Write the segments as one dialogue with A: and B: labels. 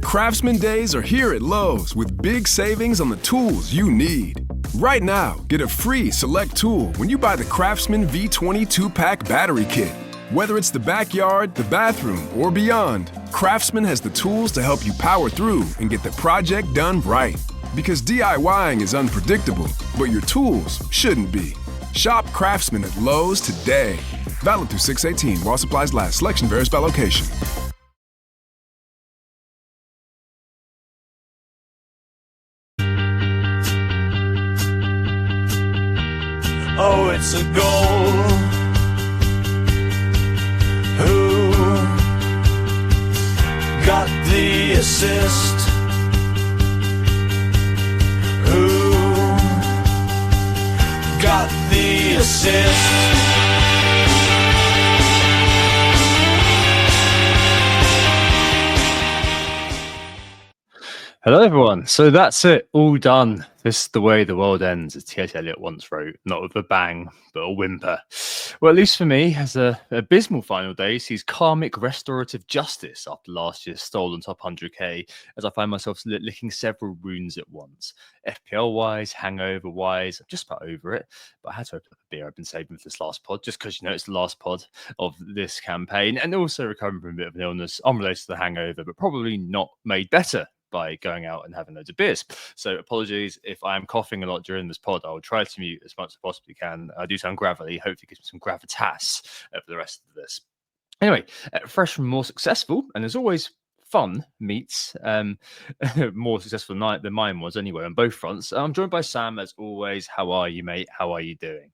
A: Craftsman Days are here at Lowe's with big savings on the tools you need. Right now, get a free select tool when you buy the Craftsman V20 2-pack battery kit. Whether it's the backyard, the bathroom, or beyond, Craftsman has the tools to help you power through and get the project done right. Because DIYing is unpredictable, but your tools shouldn't be. Shop Craftsman at Lowe's today. Valid through 6/18 while supplies last. Selection varies by location.
B: Oh, it's a goal. Who got the assist? Who got the assist?
C: Hello, everyone. So that's it. All done. This is the way the world ends, as T.S. Eliot once wrote. Not with a bang, but a whimper. Well, at least for me, as a abysmal final day sees karmic restorative justice after last year's stolen top 100k, as I find myself licking several wounds at once. FPL-wise, hangover-wise, I'm just about over it. But I had to open up a beer I've been saving for this last pod, just because, it's the last pod of this campaign, and also recovering from a bit of an illness unrelated to the hangover, but probably not made better by going out and having loads of beers. So apologies if I am coughing a lot during this pod. I will try to mute as much as I possibly can. I do sound gravelly. Hopefully gives me some gravitas for the rest of this. Anyway, fresh from more successful, and as always, fun meets more successful night than mine was anyway on both fronts. I'm joined by Sam as always. How are you, mate? How are you doing?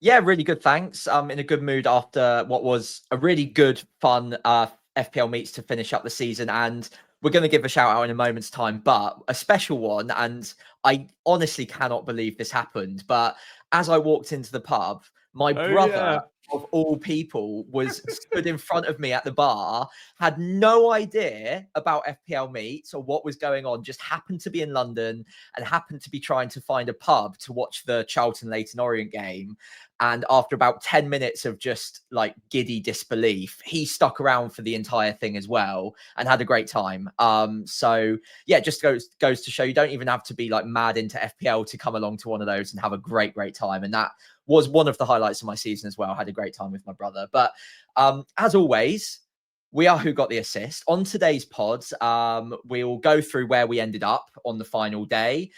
D: Yeah, really good, thanks. I'm in a good mood after what was a really good, fun FPL meets to finish up the season, and we're going to give a shout out in a moment's time, but a special one. And I honestly cannot believe this happened. But as I walked into the pub, my brother of all people was stood in front of me at the bar, had no idea about FPL meets or what was going on, just happened to be in London and happened to be trying to find a pub to watch the Charlton Leyton Orient game. And after about 10 minutes of just like giddy disbelief, he stuck around for the entire thing as well and had a great time. So yeah, just goes to show you don't even have to be like mad into FPL to come along to one of those and have a great time. And that was one of the highlights of my season as well. I had a great time with my brother. But as always, we are Who Got the Assist. On today's pods, we'll go through where we ended up on the final day.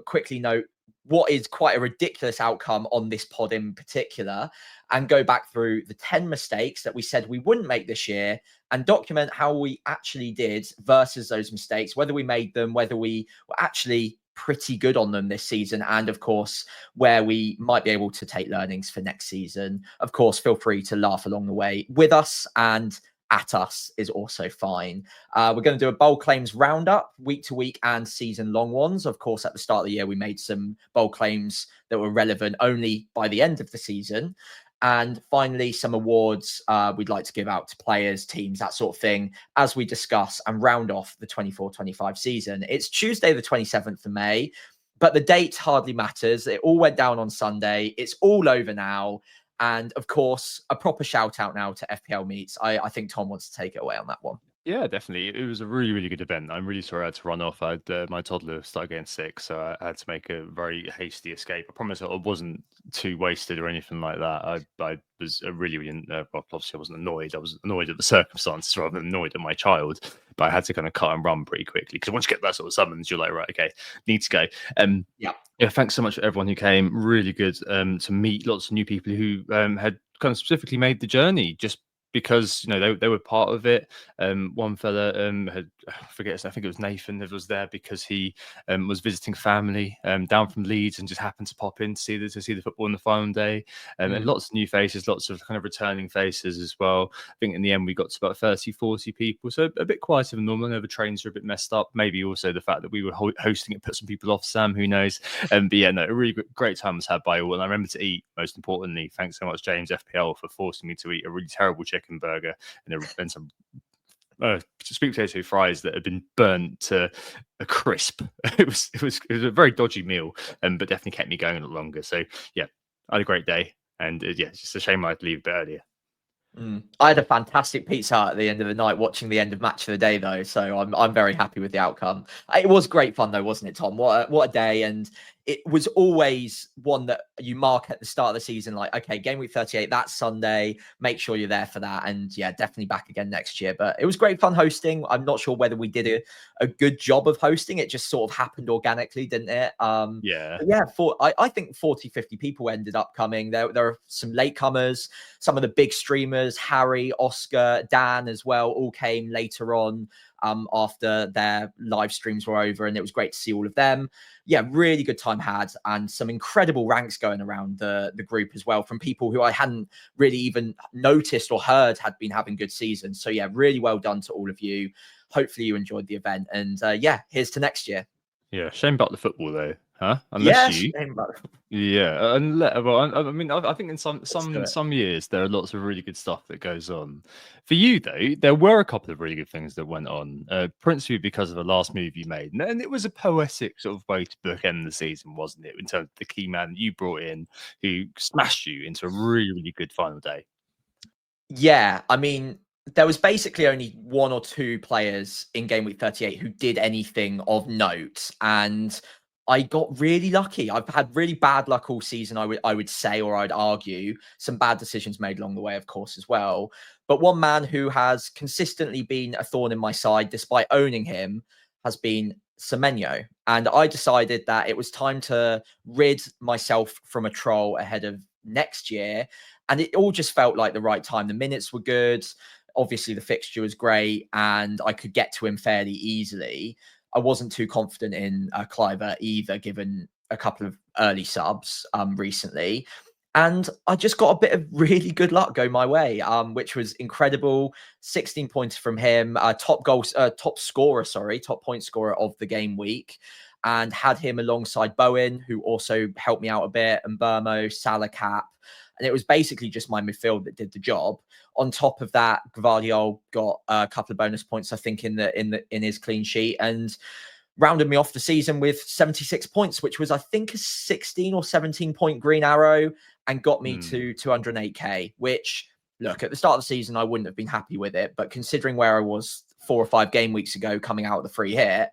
D: Quickly note what is quite a ridiculous outcome on this pod in particular, and go back through the 10 mistakes that we said we wouldn't make this year and document how we actually did versus those mistakes, whether we made them, whether we were actually pretty good on them this season, and of course where we might be able to take learnings for next season. Of course, feel free to laugh along the way with us, and at us is also fine. We're going to do a bold claims roundup, week to week and season long ones. Of course, at the start of the year, we made some bold claims that were relevant only by the end of the season. And finally, some awards we'd like to give out to players, teams, that sort of thing, as we discuss and round off the 24-25 season. It's Tuesday, the 27th of May, but the date hardly matters. It all went down on Sunday. It's all over now. And of course, a proper shout out now to FPL Meets. I think Tom wants to take it away on that one.
C: Yeah, definitely. It was a really, really good event. I'm really sorry I had to run off. My toddler started getting sick, so I had to make a very hasty escape. I promise I wasn't too wasted or anything like that. I was really, really, well, obviously I wasn't annoyed. I was annoyed at the circumstances rather than annoyed at my child. But I had to kind of cut and run pretty quickly because once you get that sort of summons, you're like, right, okay, need to go. Yeah, thanks so much for everyone who came. Really good to meet lots of new people who had kind of specifically made the journey just because they were part of it. One fella had, I forget, I think it was Nathan, that was there because he was visiting family down from Leeds and just happened to pop in to see the football on the final day. And lots of new faces, lots of kind of returning faces as well. I think in the end we got to about 30-40 people, so a bit quieter than normal. I know the trains were a bit messed up. Maybe also the fact that we were hosting it put some people off, Sam, who knows. But yeah, no, a really great time was had by all. And I remember to eat, most importantly, thanks so much James FPL for forcing me to eat a really terrible chicken burger and some sweet potato fries that had been burnt to a crisp. It was a very dodgy meal, but definitely kept me going a lot longer. So yeah, I had a great day, and yeah, it's just a shame I had to leave a bit earlier.
D: I had a fantastic Pizza Hut at the end of the night watching the end of Match of the Day, though, so I'm very happy with the outcome. It was great fun, though, wasn't it, Tom? What a day! And it was always one that you mark at the start of the season, like, okay, game week 38, that's Sunday. Make sure you're there for that, and yeah, definitely back again next year. But it was great fun hosting. I'm not sure whether we did a good job of hosting. It just sort of happened organically, didn't it?
C: Yeah.
D: But yeah, I think 40, 50 people ended up coming. There are some latecomers, some of the big streamers, Harry, Oscar, Dan as well, all came later on after their live streams were over, and it was great to see all of them. Yeah, really good time had, and some incredible ranks going around the group as well from people who I hadn't really even noticed or heard had been having good seasons. So yeah, really well done to all of you. Hopefully you enjoyed the event, and yeah, here's to next year.
C: Yeah, shame about the football though, huh? Unless you, yeah, and well, I mean, I think in some years there are lots of really good stuff that goes on. For you though, there were a couple of really good things that went on, principally because of the last move you made, and it was a poetic sort of way to bookend the season, wasn't it? In terms of the key man you brought in, who smashed you into a really, really good final day.
D: Yeah, I mean, there was basically only one or two players in game week 38 who did anything of note, and I got really lucky. I've had really bad luck all season, I would say, or I'd argue. Some bad decisions made along the way, of course, as well. But one man who has consistently been a thorn in my side, despite owning him, has been Semenyo. And I decided that it was time to rid myself from a troll ahead of next year. And it all just felt like the right time. The minutes were good. Obviously, the fixture was great, and I could get to him fairly easily. I wasn't too confident in Cliver either, given a couple of early subs recently. And I just got a bit of really good luck go my way, which was incredible. 16 points from him, top point scorer of the game week, and had him alongside Bowen, who also helped me out a bit, and Burmo, Salah, Cap. And it was basically just my midfield that did the job. On top of that, Gvardiol got a couple of bonus points, I think, in his clean sheet, and rounded me off the season with 76 points, which was, I think, a 16 or 17 point green arrow, and got me to 208k, which, look, at the start of the season, I wouldn't have been happy with it. But considering where I was 4 or 5 game weeks ago coming out of the free hit,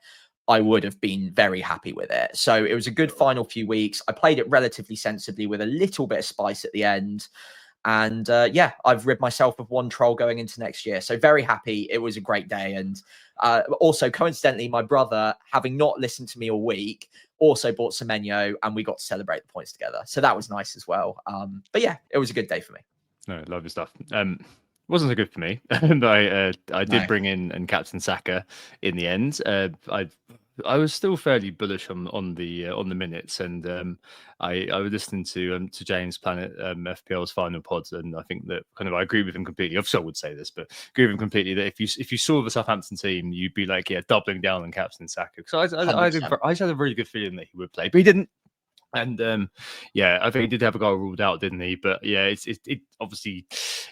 D: I would have been very happy with it. So it was a good final few weeks. I played it relatively sensibly with a little bit of spice at the end. And yeah, I've rid myself of one troll going into next year. So very happy. It was a great day. And also, coincidentally, my brother, having not listened to me all week, also bought Semenyo, and we got to celebrate the points together. So that was nice as well. But yeah, it was a good day for me.
C: No, lovely stuff. Wasn't so good for me. I did bring in and captain Saka in the end. I was still fairly bullish on the minutes, and I was listening to James Planet FPL's final pods, and I think that kind of I agree with him completely. Obviously, I would say this, but agree with him completely that if you saw the Southampton team, you'd be like, yeah, doubling down on captain Saka, because I just had a really good feeling that he would play, but he didn't. And yeah, I think he did have a goal ruled out, didn't he? But yeah, it obviously,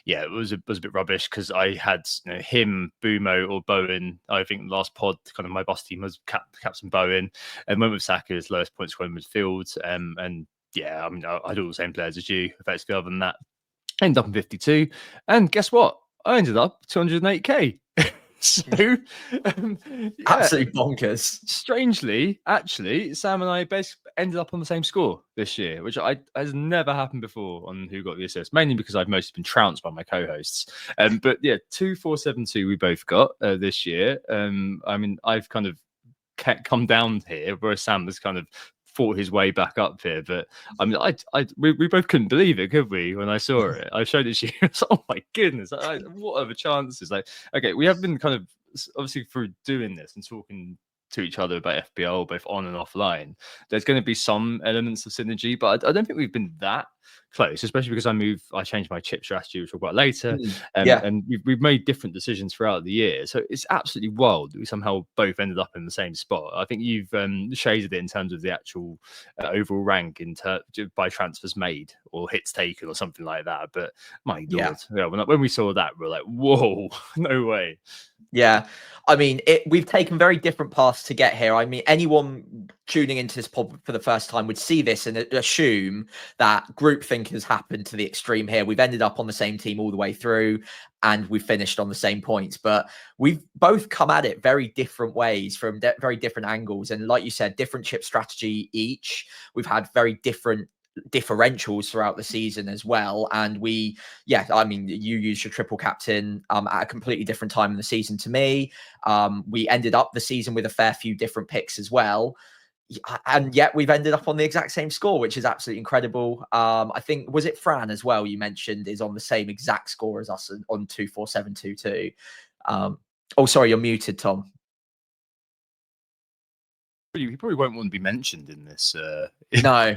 C: yeah, it was a bit rubbish, because I had him, Bumo, or Bowen. I think last pod, kind of my boss team was captain Bowen, and went with Saka as lowest point scorer in midfield. And yeah, I mean, I had all the same players as you, effectively. Other than that, ended up in 52, and guess what? I ended up 208k. So,
D: absolutely bonkers.
C: Strangely, actually, Sam and I basically ended up on the same score this year, which has never happened before on who got the assist. Mainly because I've mostly been trounced by my co-hosts. But yeah, 2-4-7-2 we both got this year. I mean, I've kind of come down here, whereas Sam has kind of fought his way back up here. But I mean, we both couldn't believe it, could we? When I saw it, I showed it to you. Oh my goodness, what are the chances? Like, okay, we have been kind of, obviously, through doing this and talking to each other about FPL, both on and offline, there's going to be some elements of synergy, but I don't think we've been that close, especially because I changed my chip strategy, which we'll talk about later. And we've made different decisions throughout the year. So it's absolutely wild that we somehow both ended up in the same spot. I think you've shaded it in terms of the actual overall rank by transfers made or hits taken or something like that. But my Lord, yeah, when we saw that, we were like, whoa, no way.
D: Yeah, I mean, we've taken very different paths to get here. I mean, anyone tuning into this pod for the first time would see this and assume that groupthink has happened to the extreme here. We've ended up on the same team all the way through, and we've finished on the same points. But we've both come at it very different ways from very different angles. And like you said, different chip strategy each. We've had very different differentials throughout the season as well. And I mean, you used your triple captain at a completely different time in the season to me. We ended up the season with a fair few different picks as well. And yet we've ended up on the exact same score, which is absolutely incredible. I think, was it Fran as well, you mentioned, is on the same exact score as us on 24722. Oh, sorry, you're muted, Tom.
C: He probably won't want to be mentioned in this.
D: No,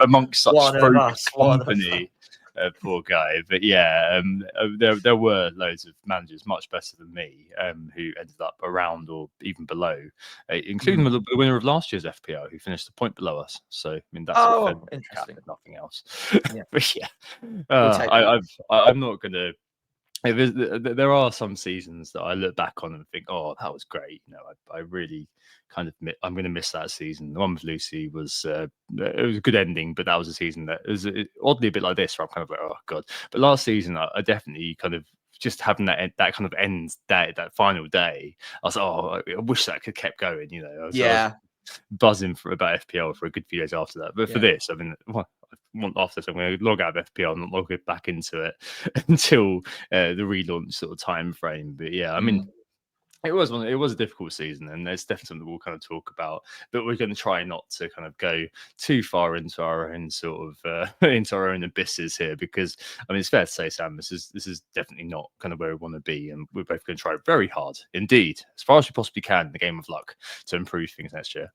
C: amongst such
D: one of us,
C: company, poor guy. But yeah, there were loads of managers much better than me who ended up around or even below, including the winner of last year's FPL, who finished a point below us. So I mean, that's
D: interesting.
C: Nothing else.
D: Yeah.
C: But yeah,
D: We'll
C: I'm not gonna. There are some seasons that I look back on and think, oh, that was great. You know, I really kind of I'm going to miss that season. The one with Lucy was it was a good ending, but that was a season that was oddly a bit like this, where I'm kind of like, oh god. But last season, I definitely kind of just having that kind of end day, that final day. I was like, oh, I wish that could kept going. You know, I was buzzing about FPL for a good few days after that. But for this, I mean, after this, I'm going to log out of FPL and not log it back into it until the relaunch sort of time frame. But yeah, I mean, it was a difficult season, and there's definitely something we'll kind of talk about. But we're going to try not to kind of go too far into our own sort of into our own abysses here, because I mean, it's fair to say, Sam, this is definitely not kind of where we want to be, and we're both going to try very hard indeed, as far as we possibly can, in the game of luck, to improve things next year.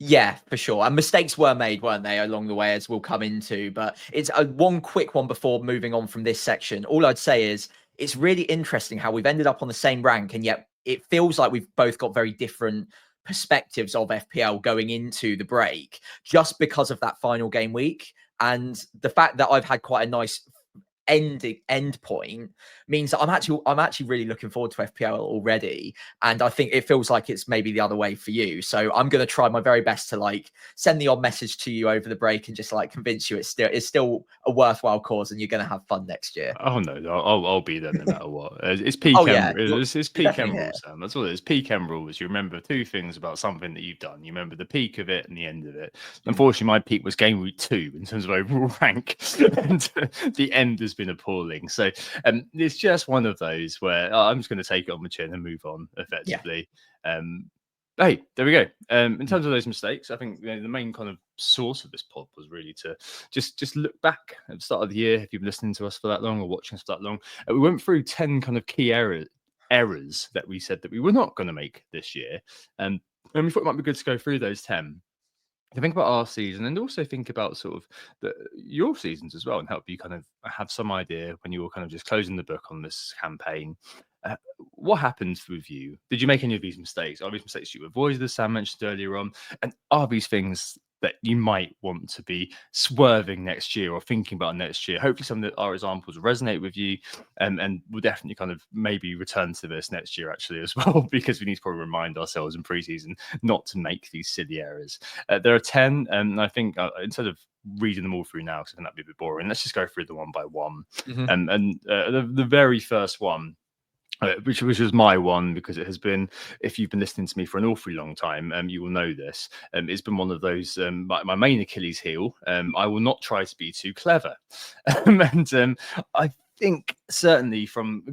D: Yeah, for sure. And mistakes were made, weren't they, along the way, as we'll come into. But it's one quick one before moving on from this section. All I'd say is it's really interesting how we've ended up on the same rank, and yet it feels like we've both got very different perspectives of FPL going into the break, just because of that final game week. And the fact that I've had quite a nice end point means that I'm actually really looking forward to FPL already, and I think it feels like it's maybe the other way for you. So I'm going to try my very best to like send the odd message to you over the break and just like convince you it's still a worthwhile cause and you're going to have fun next year.
C: Oh no, I'll be there no matter what. It's peak it's peak rules, Sam. That's what it is. Peak rules. You remember two things about something that you've done. You remember the peak of it and the end of it. Unfortunately, my peak was game week 2 in terms of overall rank, and the end has been appalling. So it's just one of those where I'm just going to take it on the chin and move on effectively. Hey, there we go. In terms of those mistakes, I think the main kind of source of this pod was really to just look back at the start of the year. If you've been listening to us for that long or watching us for that long, we went through 10 kind of key errors that we said that we were not going to make this year, and we thought it might be good to go through those 10. To think about our season and also think about sort of your seasons as well, and help you kind of have some idea when you were kind of just closing the book on this campaign. What happened with you? Did you make any of these mistakes? Are these mistakes you avoided, as Sam mentioned earlier on? And are these things that you might want to be swerving next year or thinking about next year? Hopefully some of our examples resonate with you, and we'll definitely kind of maybe return to this next year actually as well, because we need to probably remind ourselves in pre-season not to make these silly errors. There are 10, and I think instead of reading them all through now, because I think that'd be a bit boring, let's just go through them one by one. The very first one, which was my one, because it has been, if you've been listening to me for an awfully long time, you will know this. It's been one of those, my main Achilles heel. I will not try to be too clever. And I think certainly from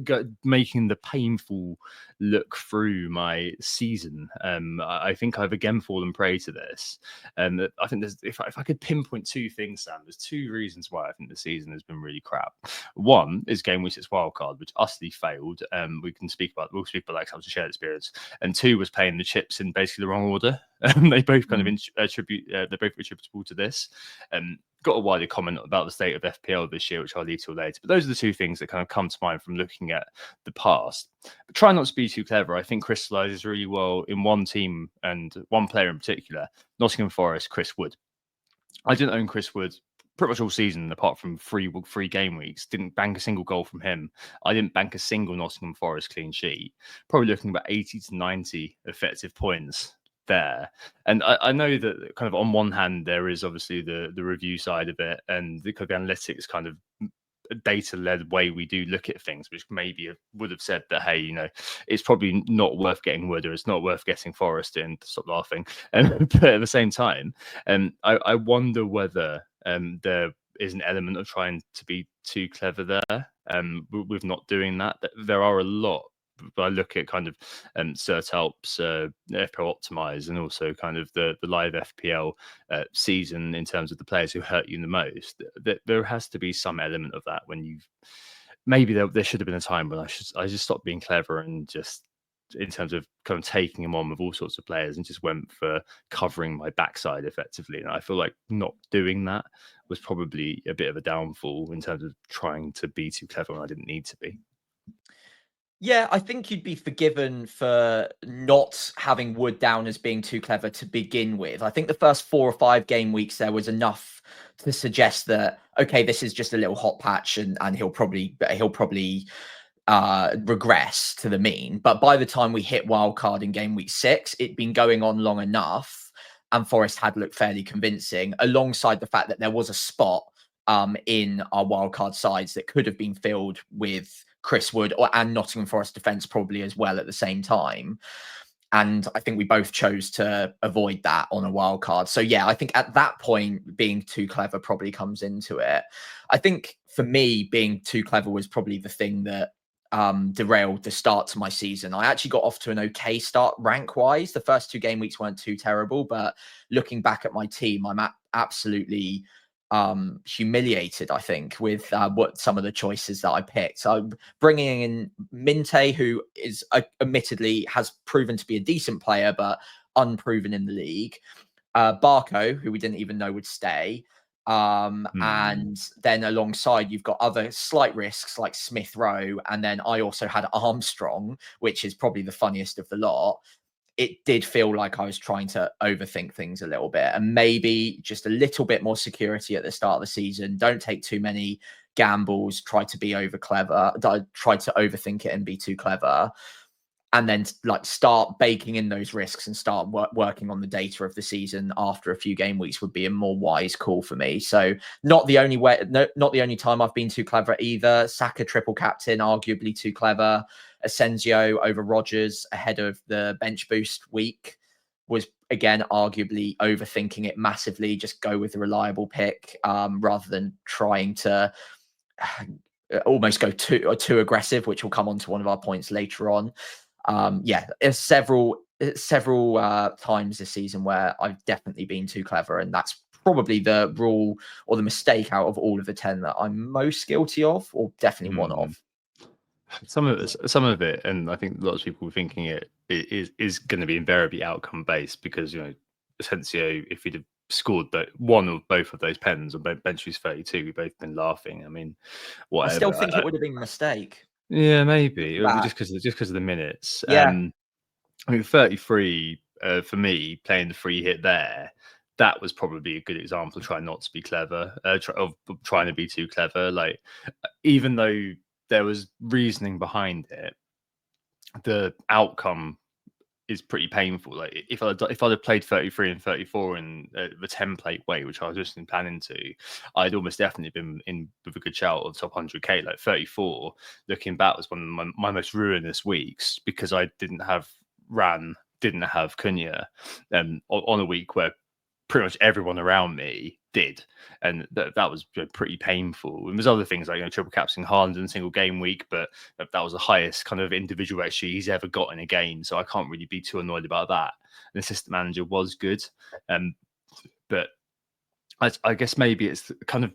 C: making the painful look through my season, I think I've again fallen prey to this. And I think if I could pinpoint two things, Sam, there's two reasons why I think the season has been really crap. One is game week 6 wildcard, which utterly failed. We'll speak about that, because I was a shared experience. And 2 was playing the chips in basically the wrong order. They both kind of they're both attributable to this. Got a wider comment about the state of FPL this year, which I'll leave till later. But those are the two things that kind of come to mind from looking at the past. But try not to be too clever. I think crystallizes really well in one team and one player in particular, Nottingham Forest, Chris Wood. I didn't own Chris Wood pretty much all season, apart from three game weeks. Didn't bank a single goal from him. I didn't bank a single Nottingham Forest clean sheet. Probably looking about 80 to 90 effective points there. And I know that kind of on one hand, there is obviously the review side of it and the kind of analytics kind of data-led way we do look at things, which maybe would have said that, hey, you know, it's probably not worth getting Wood or it's not worth getting Forrest in. Stop laughing. But at the same time, I wonder whether there is an element of trying to be too clever there with not doing that. There are a lot. But I look at kind of Cert Alps, FPL Optimize, and also kind of the live FPL season in terms of the players who hurt you the most. There has to be some element of that when you've maybe there should have been a time when I just stopped being clever and just in terms of kind of taking him on with all sorts of players and just went for covering my backside effectively. And I feel like not doing that was probably a bit of a downfall in terms of trying to be too clever when I didn't need to be.
D: Yeah, I think you'd be forgiven for not having Wood down as being too clever to begin with. I think the first 4 or 5 game weeks there was enough to suggest that, okay, this is just a little hot patch and he'll probably regress to the mean. But by the time we hit wildcard in game week 6, it'd been going on long enough and Forest had looked fairly convincing, alongside the fact that there was a spot in our wildcard sides that could have been filled with Chris Wood and Nottingham Forest defence probably as well at the same time. And I think we both chose to avoid that on a wild card. So yeah, I think at that point, being too clever probably comes into it. I think for me, being too clever was probably the thing that derailed the start to my season. I actually got off to an okay start rank wise. The first 2 game weeks weren't too terrible, but looking back at my team, I'm absolutely humiliated, I think, with what some of the choices that I picked. So bringing in Minte, who is admittedly has proven to be a decent player, but unproven in the league. Barco, who we didn't even know would stay. And then alongside, you've got other slight risks like Smith Rowe. And then I also had Armstrong, which is probably the funniest of the lot. It did feel like I was trying to overthink things a little bit, and maybe just a little bit more security at the start of the season. Don't take too many gambles, try to be over clever, try to overthink it and be too clever. And then like start baking in those risks and start working on the data of the season after a few game weeks would be a more wise call for me. So not the only way, not the only time I've been too clever either. Saka triple captain, arguably too clever. Asensio over Rodgers ahead of the bench boost week was again arguably overthinking it massively. Just go with the reliable pick rather than trying to almost go too aggressive, which will come on to one of our points later on. Yeah, several times this season where I've definitely been too clever, and that's probably the rule or the mistake out of all of the 10 that I'm most guilty of, or definitely one of.
C: Some of it, and I think lots of people were thinking it is going to be invariably outcome based, because you know Asensio, if he'd have scored one or both of those pens on bench boost 32, we've both been laughing. I mean, whatever.
D: I still think it would have been a mistake.
C: Yeah, maybe just because of the minutes.
D: Yeah.
C: I mean, 33 for me playing the free hit there. That was probably a good example of trying not to be clever, of trying to be too clever. Like, even though there was reasoning behind it, the outcome is pretty painful. Like, if I'd have played 33 and 34 in the template way, which I was just planning to, I'd almost definitely been in with a good shout of top 100k. Like 34, looking back, was one of my most ruinous weeks, because I didn't have Cunha on a week where pretty much everyone around me did, and that was pretty painful. And there's other things like triple capsing Haaland in a single game week, but that was the highest kind of individual XG he's ever got in a game, so I can't really be too annoyed about that. And the assistant manager was good, but I guess maybe it's kind of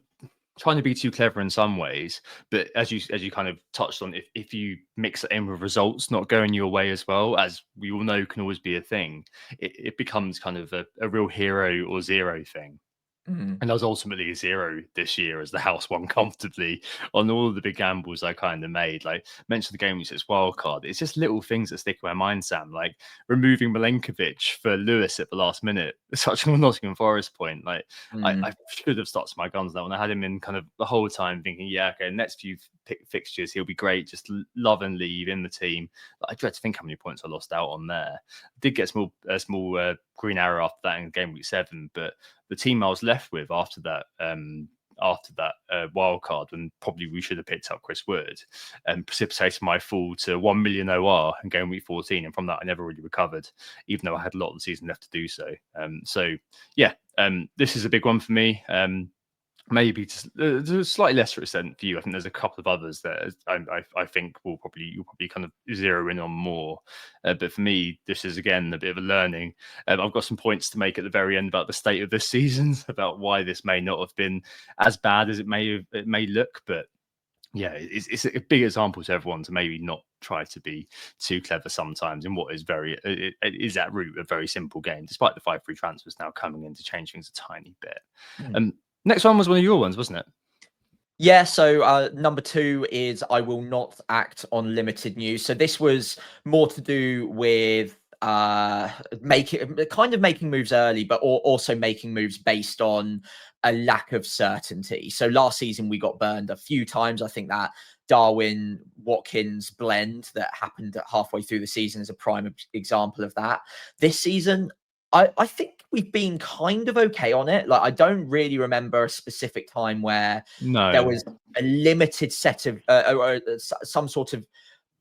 C: trying to be too clever in some ways. But as you kind of touched on, if you mix it in with results not going your way as well, as we all know can always be a thing, it becomes kind of a real hero or zero thing. And that was ultimately a 0 this year, as the house won comfortably on all of the big gambles I kind of made. Like, mentioned the game which is wild card. It's just little things that stick in my mind, Sam. Like removing Milenkovic for Lewis at the last minute, such a Nottingham Forest point. Like I should have stuck to my guns now, and I had him in kind of the whole time thinking, yeah, okay, next few fixtures. He'll be great. Just love and leave in the team. I dread to think how many points I lost out on there. Did get a small green arrow after that in game week 7, but the team I was left with after that wild card, when probably we should have picked up Chris Wood, and precipitated my fall to 1 million OR in game week 14. And from that, I never really recovered, even though I had a lot of the season left to do so. This is a big one for me. Maybe to a slightly lesser extent for you. I think there's a couple of others that I think you'll probably kind of zero in on more. But for me, this is again a bit of a learning. I've got some points to make at the very end about the state of this season, about why this may not have been as bad as it may look. But yeah, it's a big example to everyone to maybe not try to be too clever sometimes in what is it is at root a very simple game, despite the 5 free transfers now coming in to change things a tiny bit. Next one was one of your ones, wasn't it?
D: Yeah, so number 2 is I will not act on limited news. So this was more to do with making moves early, but also making moves based on a lack of certainty. So last season we got burned a few times. I think that Darwin Watkins blend that happened halfway through the season is a prime example of that. This season, I think we've been kind of okay on it. Like, I don't really remember a specific time where there was a limited set of some sort of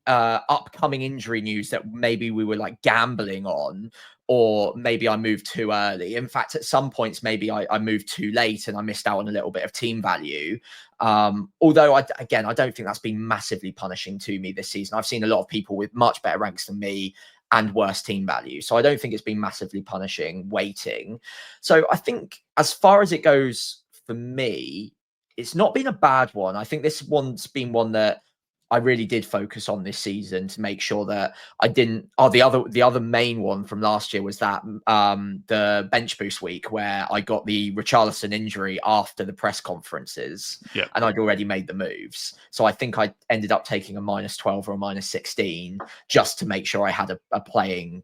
D: upcoming injury news that maybe we were like gambling on, or maybe I moved too early. In fact, at some points, maybe I moved too late and I missed out on a little bit of team value. Although, I don't think that's been massively punishing to me this season. I've seen a lot of people with much better ranks than me and worse team value. So I don't think it's been massively punishing waiting. So I think as far as it goes for me, it's not been a bad one. I think this one's been one that I really did focus on this season to make sure that I didn't. The other main one from last year was that the bench boost week where I got the Richarlison injury after the press conferences, and I'd already made the moves. So I think I ended up taking a -12 or a -16 just to make sure I had a playing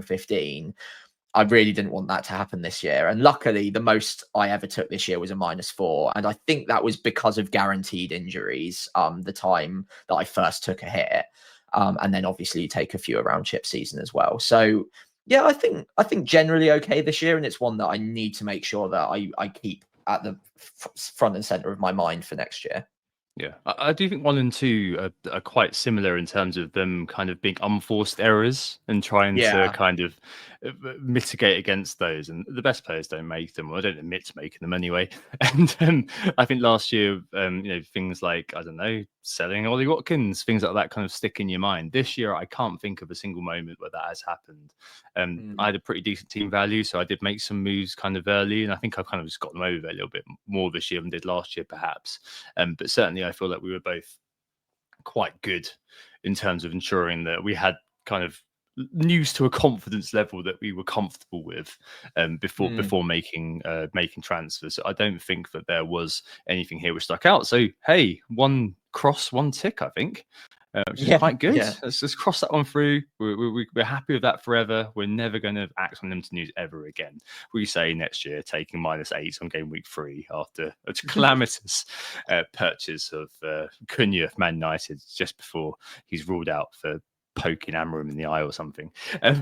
D: 15. I really didn't want that to happen this year. And luckily, the most I ever took this year was a -4. And I think that was because of guaranteed injuries, the time that I first took a hit. And then obviously you take a few around chip season as well. So yeah, I think generally okay this year. And it's one that I need to make sure that I keep at the front and center of my mind for next year.
C: Yeah, I do think 1 and 2 are quite similar in terms of them kind of being unforced errors and trying to kind of mitigate against those. And the best players don't make them, or don't admit to making them anyway. And I think last year, things like, I don't know, selling Ollie Watkins, things like that kind of stick in your mind. This year, I can't think of a single moment where that has happened. I had a pretty decent team value, so I did make some moves kind of early, and I think I've kind of just got them over a little bit more this year than did last year, perhaps. But certainly, I feel like we were both quite good in terms of ensuring that we had kind of news to a confidence level that we were comfortable with before making transfers. I don't think that there was anything here which stuck out. So hey, 1 cross, 1 tick, I think. Which is quite good. Yeah. Let's just cross that one through. We're happy with that forever. We're never going to act on limited news ever again. We say next year taking -8 on game week 3 after a calamitous purchase of Cunha of Man United just before he's ruled out for poking Amarim in the eye or something.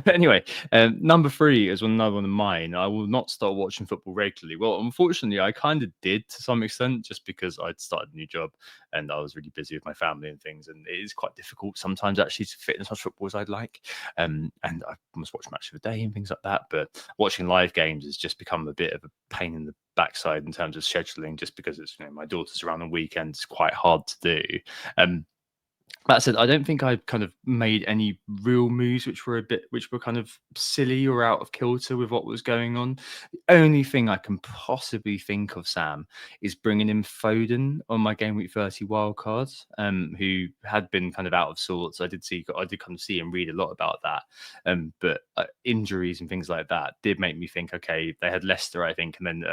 C: Anyway, number 3 is another one of mine. I will not start watching football regularly. Well, unfortunately, I kind of did to some extent, just because I'd started a new job and I was really busy with my family and things. And it is quite difficult sometimes actually to fit in as much football as I'd like. And I must watch match of the day and things like that. But watching live games has just become a bit of a pain in the backside in terms of scheduling, just because it's, my daughter's around the weekend. It's quite hard to do. That said, I don't think I kind of made any real moves which were kind of silly or out of kilter with what was going on. The only thing I can possibly think of, Sam, is bringing in Foden on my game week 30 wildcard, who had been kind of out of sorts. I did kind of see and read a lot about that. But injuries and things like that did make me think, okay, they had Leicester, I think, and then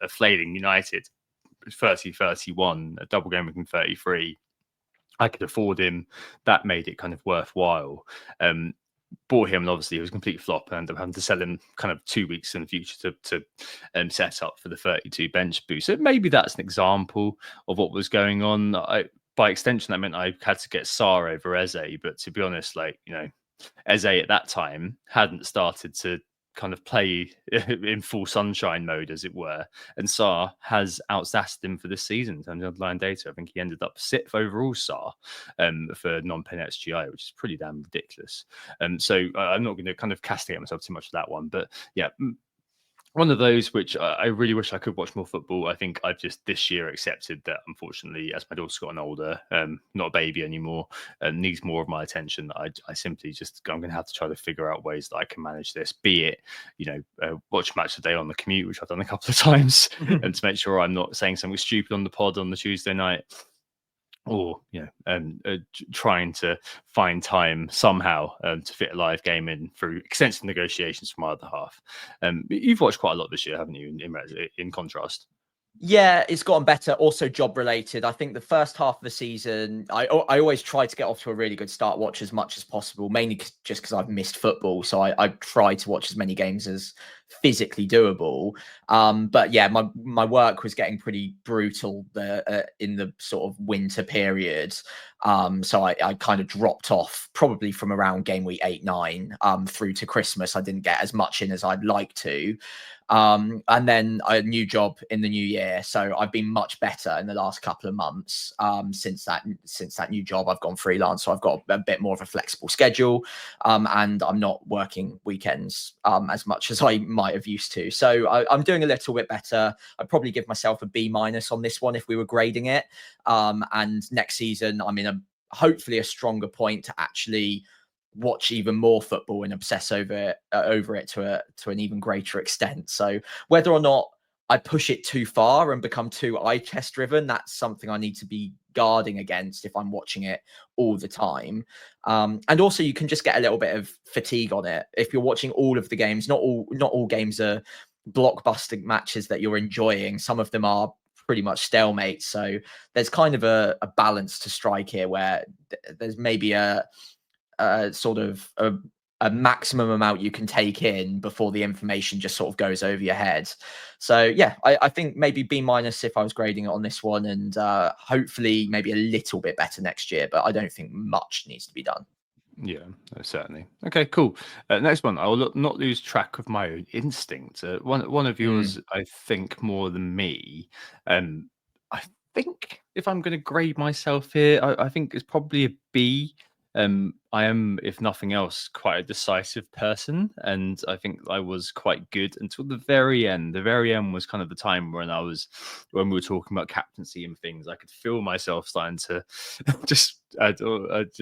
C: a flailing United 30-31, a double game week in 33. I could afford him. That made it kind of worthwhile. Bought him, and obviously it was a complete flop, and ended up having to sell him kind of 2 weeks in the future to set up for the 32 bench boost. So maybe that's an example of what was going on. by extension, that meant I had to get Sar over Eze. But to be honest, like, Eze at that time hadn't started to kind of play in full sunshine mode, as it were. And Sar has outstassed him for this season in terms of underlying data. I think he ended up 6th overall, Sar, for non-pen XGI, which is pretty damn ridiculous. So I'm not going to kind of castigate myself too much for that one. But yeah, one of those which I really wish I could watch more football. I think I've just this year accepted that, unfortunately, as my daughter's gotten older, not a baby anymore, and needs more of my attention. I simply just, I'm going to have to try to figure out ways that I can manage this. Be it, watch match a day on the commute, which I've done a couple of times, and to make sure I'm not saying something stupid on the pod on the Tuesday night. Or trying to find time somehow to fit a live game in through extensive negotiations from my other half. You've watched quite a lot this year, haven't you? In contrast.
D: Yeah, it's gotten better. Also job related. I think the first half of the season, I always try to get off to a really good start, watch as much as possible, mainly just because I've missed football. So I try to watch as many games as physically doable. But yeah, my work was getting pretty brutal in the sort of winter period. So I kind of dropped off probably from around game week 8-9 through to Christmas. I didn't get as much in as I'd like to. And then a new job in the new year. So I've been much better in the last couple of months since that new job. I've gone freelance, so I've got a bit more of a flexible schedule, and I'm not working weekends as much as I might have used to. So I'm doing a little bit better. I'd probably give myself a B- on this one if we were grading it. And next season, I'm in hopefully a stronger point to actually watch even more football and obsess over it to an even greater extent. So whether or not I push it too far and become too eye test driven, that's something I need to be guarding against if I'm watching it all the time. And also you can just get a little bit of fatigue on it if you're watching all of the games. Not all games are blockbuster matches that you're enjoying. Some of them are pretty much stalemate. So there's kind of a balance to strike here where there's maybe a sort of a maximum amount you can take in before the information just sort of goes over your head. So yeah, I think maybe B- if I was grading it on this one, and hopefully maybe a little bit better next year, but I don't think much needs to be done.
C: Yeah, certainly. Okay, cool. Next one. I will not lose track of my own instinct. One of yours, I think, more than me. I think if I'm going to grade myself here, I think it's probably a B. I am, if nothing else, quite a decisive person, and I think I was quite good until the very end. The very end was kind of the time when we were talking about captaincy and things. I could feel myself starting to just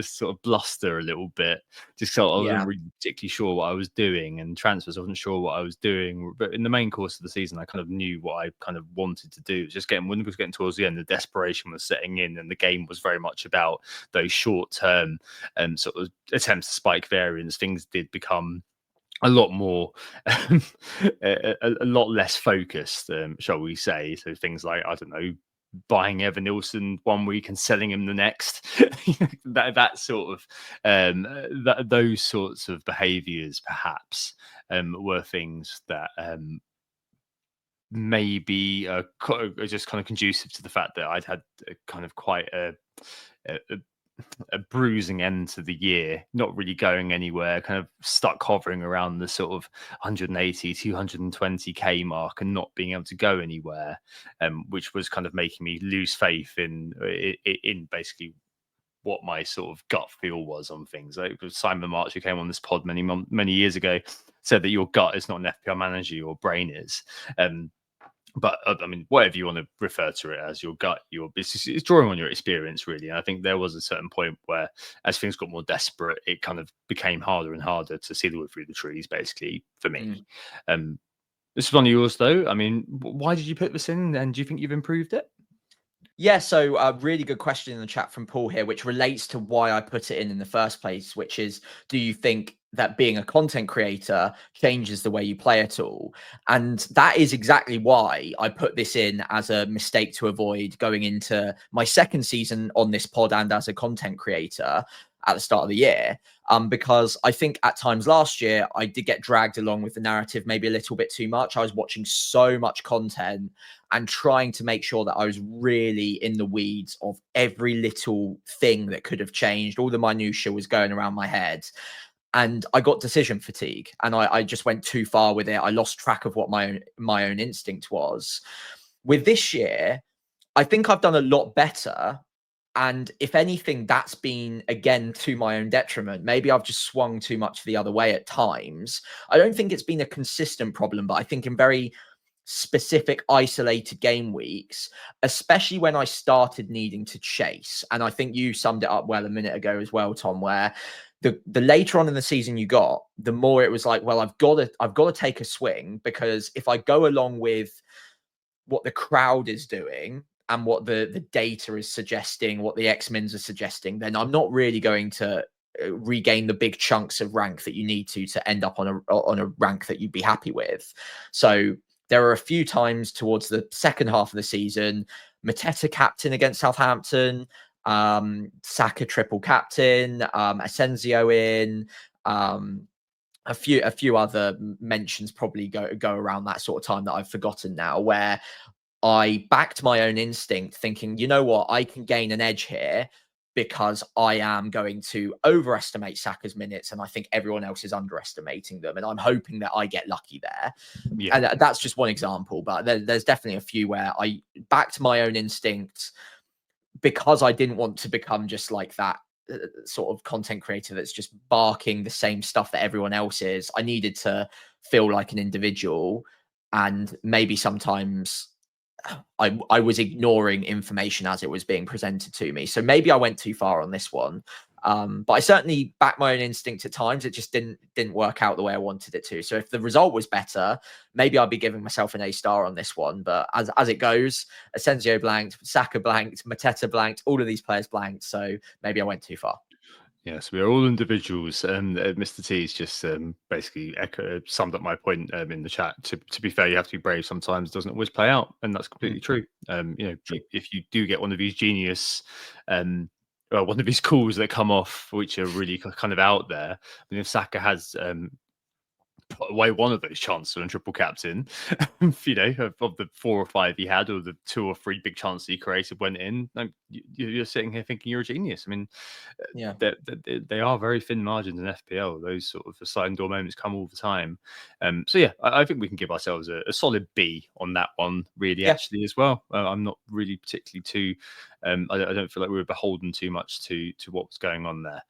C: sort of bluster a little bit, just so I wasn't really particularly sure what I was doing, and transfers I wasn't sure what I was doing. But in the main course of the season, I kind of knew what I kind of wanted to do. It was just when it was getting towards the end, the desperation was setting in, and the game was very much about those short-term sort of attempts to spike variance. Things did become a lot more a lot less focused, shall we say. So things like, I don't know, buying Evan Nilsson one week and selling him the next, that sort of those sorts of behaviors perhaps were things that maybe just kind of conducive to the fact that I'd had kind of quite a bruising end to the year, not really going anywhere, kind of stuck hovering around the sort of 180, 220k mark and not being able to go anywhere, which was kind of making me lose faith in basically what my sort of gut feel was on things. Like Simon March, who came on this pod many years ago, said that your gut is not an FPL manager, your brain is. But I mean, whatever you want to refer to it as, your gut, it's drawing on your experience, really. And I think there was a certain point where, as things got more desperate, it kind of became harder and harder to see the wood through the trees, basically, for me. This is one of yours, though. I mean, why did you put this in, and do you think you've improved it?
D: Yeah, so a really good question in the chat from Paul here, which relates to why I put it in the first place, which is, do you think that being a content creator changes the way you play at all? And that is exactly why I put this in as a mistake to avoid going into my second season on this pod and as a content creator. at the start of the year. Because I think at times last year, I did get dragged along with the narrative maybe a little bit too much. I was watching so much content and trying to make sure that I was really in the weeds of every little thing that could have changed. All the minutiae was going around my head. And I got decision fatigue, and I just went too far with it. I lost track of what my own instinct was. With this year, I think I've done a lot better. And if anything, that's been, again, to my own detriment. Maybe I've just swung too much the other way at times. I don't think it's been a consistent problem, but I think in very specific, isolated game weeks, especially when I started needing to chase. And I think you summed it up well a minute ago as well, Tom, where the later on in the season you got, the more it was like, well, I've got to take a swing, because if I go along with what the crowd is doing and what the data is suggesting, what the X-Mins are suggesting, then I'm not really going to regain the big chunks of rank that you need to end up on a rank that you'd be happy with. So there are a few times towards the second half of the season, Mateta captain against Southampton, Saka triple captain, Asensio in, a few other mentions probably go around that sort of time that I've forgotten now, where I backed my own instinct thinking, you know what, I can gain an edge here because I am going to overestimate Saka's minutes, and I think everyone else is underestimating them. And I'm hoping that I get lucky there.
C: Yeah.
D: And that's just one example, but there's definitely a few where I backed my own instinct because I didn't want to become just like that sort of content creator that's just barking the same stuff that everyone else is. I needed to feel like an individual, and maybe sometimes I was ignoring information as it was being presented to me. So maybe I went too far on this one. But I certainly backed my own instinct at times. It just didn't work out the way I wanted it to. So if the result was better, maybe I'd be giving myself an A star on this one. But as it goes, Asensio blanked, Saka blanked, Mateta blanked, all of these players blanked. So maybe I went too far.
C: Yes, we are all individuals, and Mr. T's just basically summed up my point in the chat. To be fair, you have to be brave. Sometimes it doesn't always play out, and that's completely true. If you do get one of these genius, one of these calls that come off, which are really kind of out there. I mean, if Saka has put away one of those chances on triple captain, of the 4 or 5 he had, or the 2 or 3 big chances he created went in, you're sitting here thinking you're a genius. I mean,
D: Yeah,
C: they are very thin margins in FPL. Those sort of sliding door moments come all the time. So yeah, I think we can give ourselves a solid B on that one, really, actually, as well. I'm not really particularly too, I don't feel like we were beholden too much to what was going on there.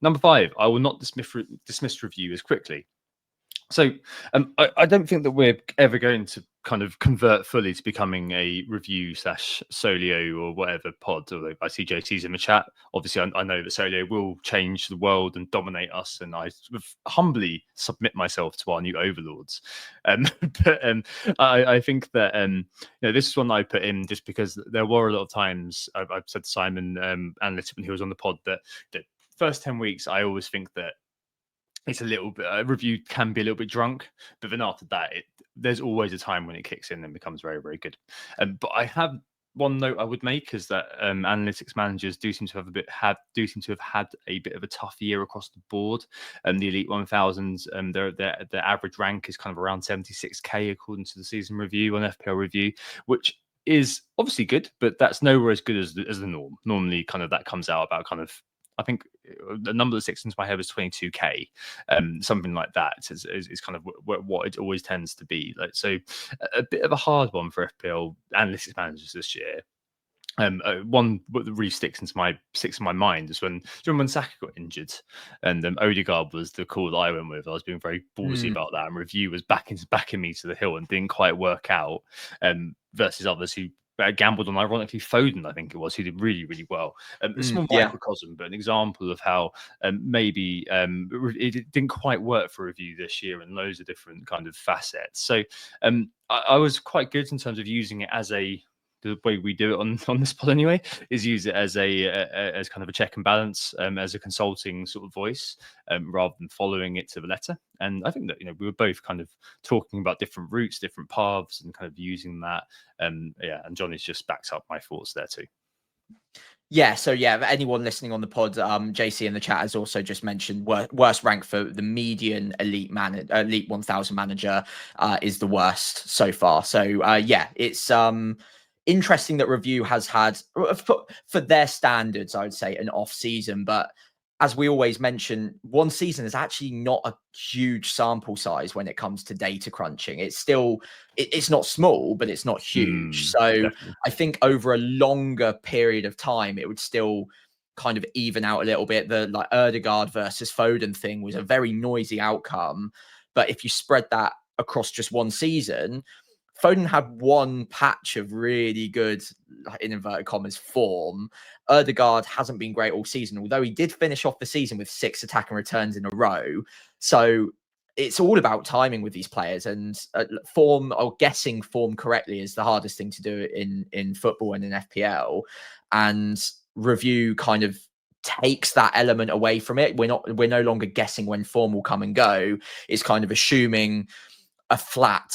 C: Number 5, I will not dismiss review as quickly. So I don't think that we're ever going to kind of convert fully to becoming a review / Solio or whatever pod. Although I see JT's in the chat. Obviously, I know that Solio will change the world and dominate us, and I sort of humbly submit myself to our new overlords. But I think that this is one I put in just because there were a lot of times I've said to Simon and Little when he was on the pod that the first 10 weeks I always think that it's a little bit, a review can be a little bit drunk, but then after that, there's always a time when it kicks in and becomes very, very good. But I have one note I would make is that analytics managers do seem to have had a bit of a tough year across the board. The Elite 1000s, their average rank is kind of around 76k according to the season review on FPL Review, which is obviously good, but that's nowhere as good as the norm. Normally, kind of that comes out about kind of, I think the number that sticks into my head was 22k, something like that is kind of what it always tends to be. Like, so a bit of a hard one for FPL analytics managers this year. One that really sticks in my mind is when Saka got injured, and Odegaard was the call that I went with. I was being very ballsy about that, and review was backing me to the hill and didn't quite work out. Versus others who gambled on, ironically, Foden, I think it was, who did really, really well. A small microcosm, but an example of how maybe it didn't quite work for review this year in loads of different kind of facets. So I was quite good in terms of using it as the way we do it on this pod anyway, is use it as as kind of a check and balance, as a consulting sort of voice, rather than following it to the letter. And I think that we were both kind of talking about different routes, different paths, and kind of using that. And Johnny's just backs up my thoughts there too.
D: Yeah, so yeah, anyone listening on the pod, JC in the chat has also just mentioned worst rank for the median elite 1000 manager is the worst so far. So yeah, it's interesting that Review has had for their standards, I would say, an off season, but as we always mention, one season is actually not a huge sample size when it comes to data crunching. It's still it's not small, but it's not huge. So
C: Definitely.
D: I think over a longer period of time, it would still kind of even out a little bit. The like Erdegaard versus Foden thing was a very noisy outcome, but if you spread that across just one season, Foden had one patch of really good, in inverted commas, form. Erdegaard hasn't been great all season, although he did finish off the season with 6 attack and returns in a row. So it's all about timing with these players, and form, or guessing form correctly, is the hardest thing to do in football and in FPL. And Review kind of takes that element away from it. We're no longer guessing when form will come and go. It's kind of assuming a flat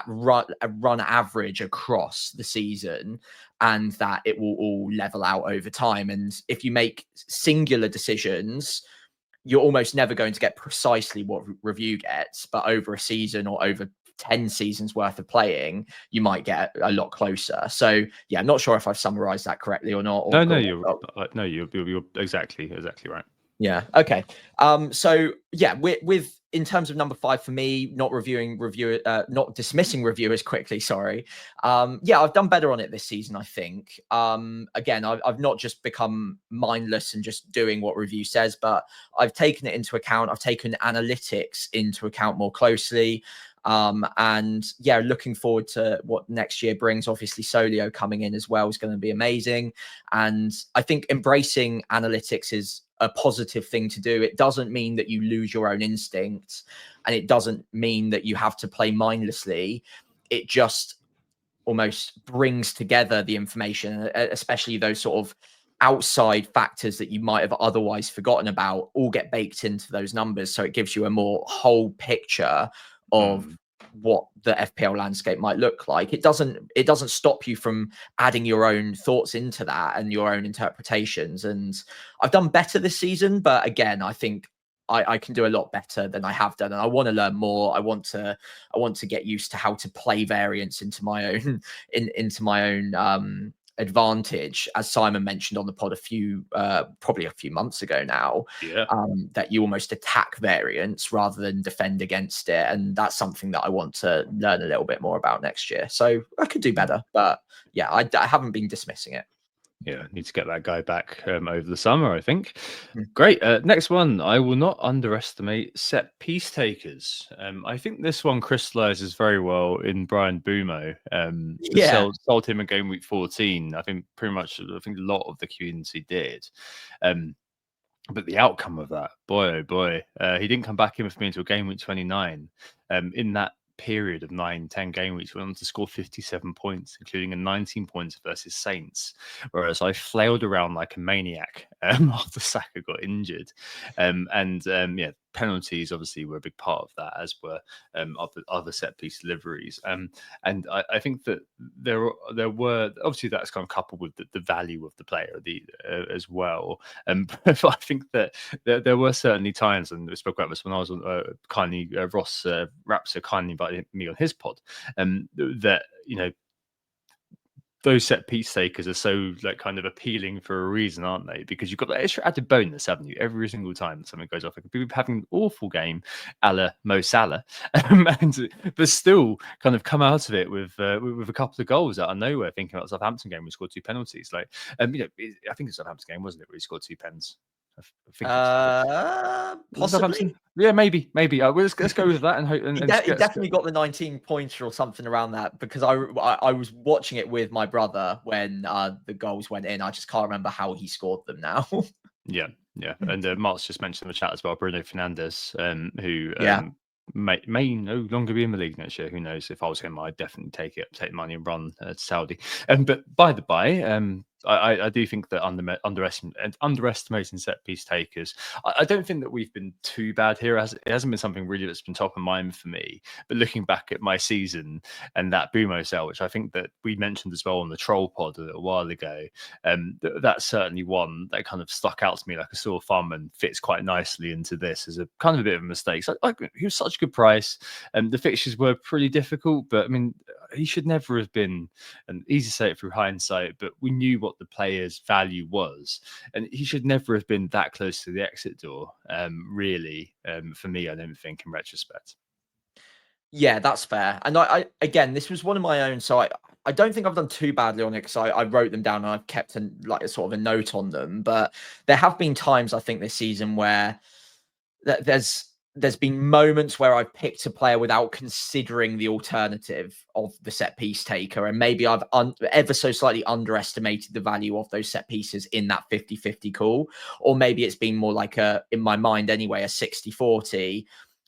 D: run average across the season, and that it will all level out over time. And if you make singular decisions, you're almost never going to get precisely what Review gets, but over a season or over 10 seasons worth of playing, you might get a lot closer. So yeah, I'm not sure if I've summarized that correctly or not.
C: No, you're exactly right.
D: Yeah. Okay. So yeah, with in terms of number 5 for me, not dismissing reviewers quickly. Sorry. Yeah, I've done better on it this season, I think. Again, I've not just become mindless and just doing what Review says, but I've taken it into account. I've taken analytics into account more closely. And yeah, looking forward to what next year brings. Obviously, Solio coming in as well is going to be amazing. And I think embracing analytics is a positive thing to do. It doesn't mean that you lose your own instincts, and it doesn't mean that you have to play mindlessly. It just almost brings together the information, especially those sort of outside factors that you might have otherwise forgotten about, all get baked into those numbers. So it gives you a more whole picture of what the FPL landscape might look like. It doesn't stop you from adding your own thoughts into that and your own interpretations. And I've done better this season, but again, I think I can do a lot better than I have done, and I want to learn more. I want to get used to how to play variants into my own into my own advantage, as Simon mentioned on the pod probably a few months ago now.
C: Yeah.
D: That you almost attack variants rather than defend against it, and that's something that I want to learn a little bit more about next year. So I could do better, but yeah, I haven't been dismissing it.
C: Yeah, need to get that guy back over the summer, I think.
D: Mm.
C: Great. Next one. I will not underestimate set piece takers. I think this one crystallizes very well in Brian Bumo.
D: Yeah.
C: Sold him in game week 14. I think a lot of the community did. But the outcome of that, boy, oh boy, he didn't come back in with me until game week 29. In that period of 9-10 game weeks, went on to score 57 points, including a 19 points versus Saints, whereas I flailed around like a maniac after Saka got injured. Yeah, penalties obviously were a big part of that, as were other set piece deliveries. And I think that there were obviously, that's kind of coupled with the value of the player as well. But I think that there were certainly times, and we spoke about this when I was on Ross Rapser kindly invited me on his pod, that those set piece takers are so like kind of appealing for a reason, aren't they? Because you've got that extra added bonus, haven't you? Every single time something goes off, it could be having an awful game, a la Mo Salah, but still kind of come out of it with a couple of goals out of nowhere. Thinking about Southampton game, we scored 2 penalties. Like, I think it's Southampton game, wasn't it? Where he scored 2 pens.
D: Possibly.
C: Yeah, maybe. Let's go with that and hope.
D: He definitely got the 19 pointer or something around that, because I was watching it with my brother when the goals went in. I just can't remember how he scored them now.
C: Yeah. And Mark's just mentioned in the chat as well, Bruno Fernandes, who may no longer be in the league next year. Who knows? If I was him, I'd definitely take the money and run to Saudi. But by the by, I do think that underestimating set piece takers. I don't think that we've been too bad here. It hasn't been something really that's been top of mind for me. But looking back at my season and that Bumo cell, which I think that we mentioned as well on the troll pod a little while ago, that's certainly one that kind of stuck out to me like a sore thumb and fits quite nicely into this as a kind of a bit of a mistake. So he was such a good price, and the fixtures were pretty difficult. But I mean, he should never have been. And easy to say it through hindsight, but we knew what the player's value was, and he should never have been that close to the exit door. Really, for me, I don't think in retrospect.
D: Yeah, that's fair. And I again, this was one of my own, so I don't think I've done too badly on it because I wrote them down and I've kept like a sort of a note on them. But there have been times I think this season where there's been moments where I've picked a player without considering the alternative of the set piece taker. And maybe I've ever so slightly underestimated the value of those set pieces in that 50-50 call. Or maybe it's been more like in my mind anyway, a 60-40.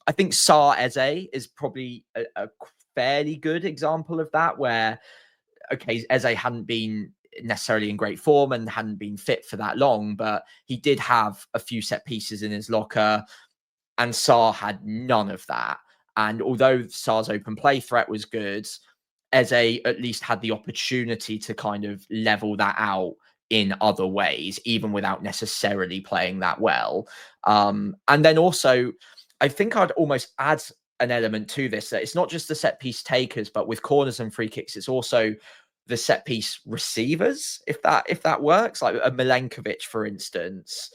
D: I think Sar Eze is probably a fairly good example of that, where, okay, Eze hadn't been necessarily in great form and hadn't been fit for that long, but he did have a few set pieces in his locker. And Sar had none of that. And although Sar's open play threat was good, Eze at least had the opportunity to kind of level that out in other ways, even without necessarily playing that well. And then also, I think I'd almost add an element to this, that it's not just the set piece takers, but with corners and free kicks, it's also the set piece receivers, if that works, like a Milenkovic, for instance.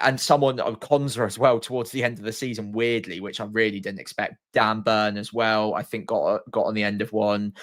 D: And someone of Konza as well towards the end of the season, weirdly, which I really didn't expect. Dan Burn as well, I think got on the end of one.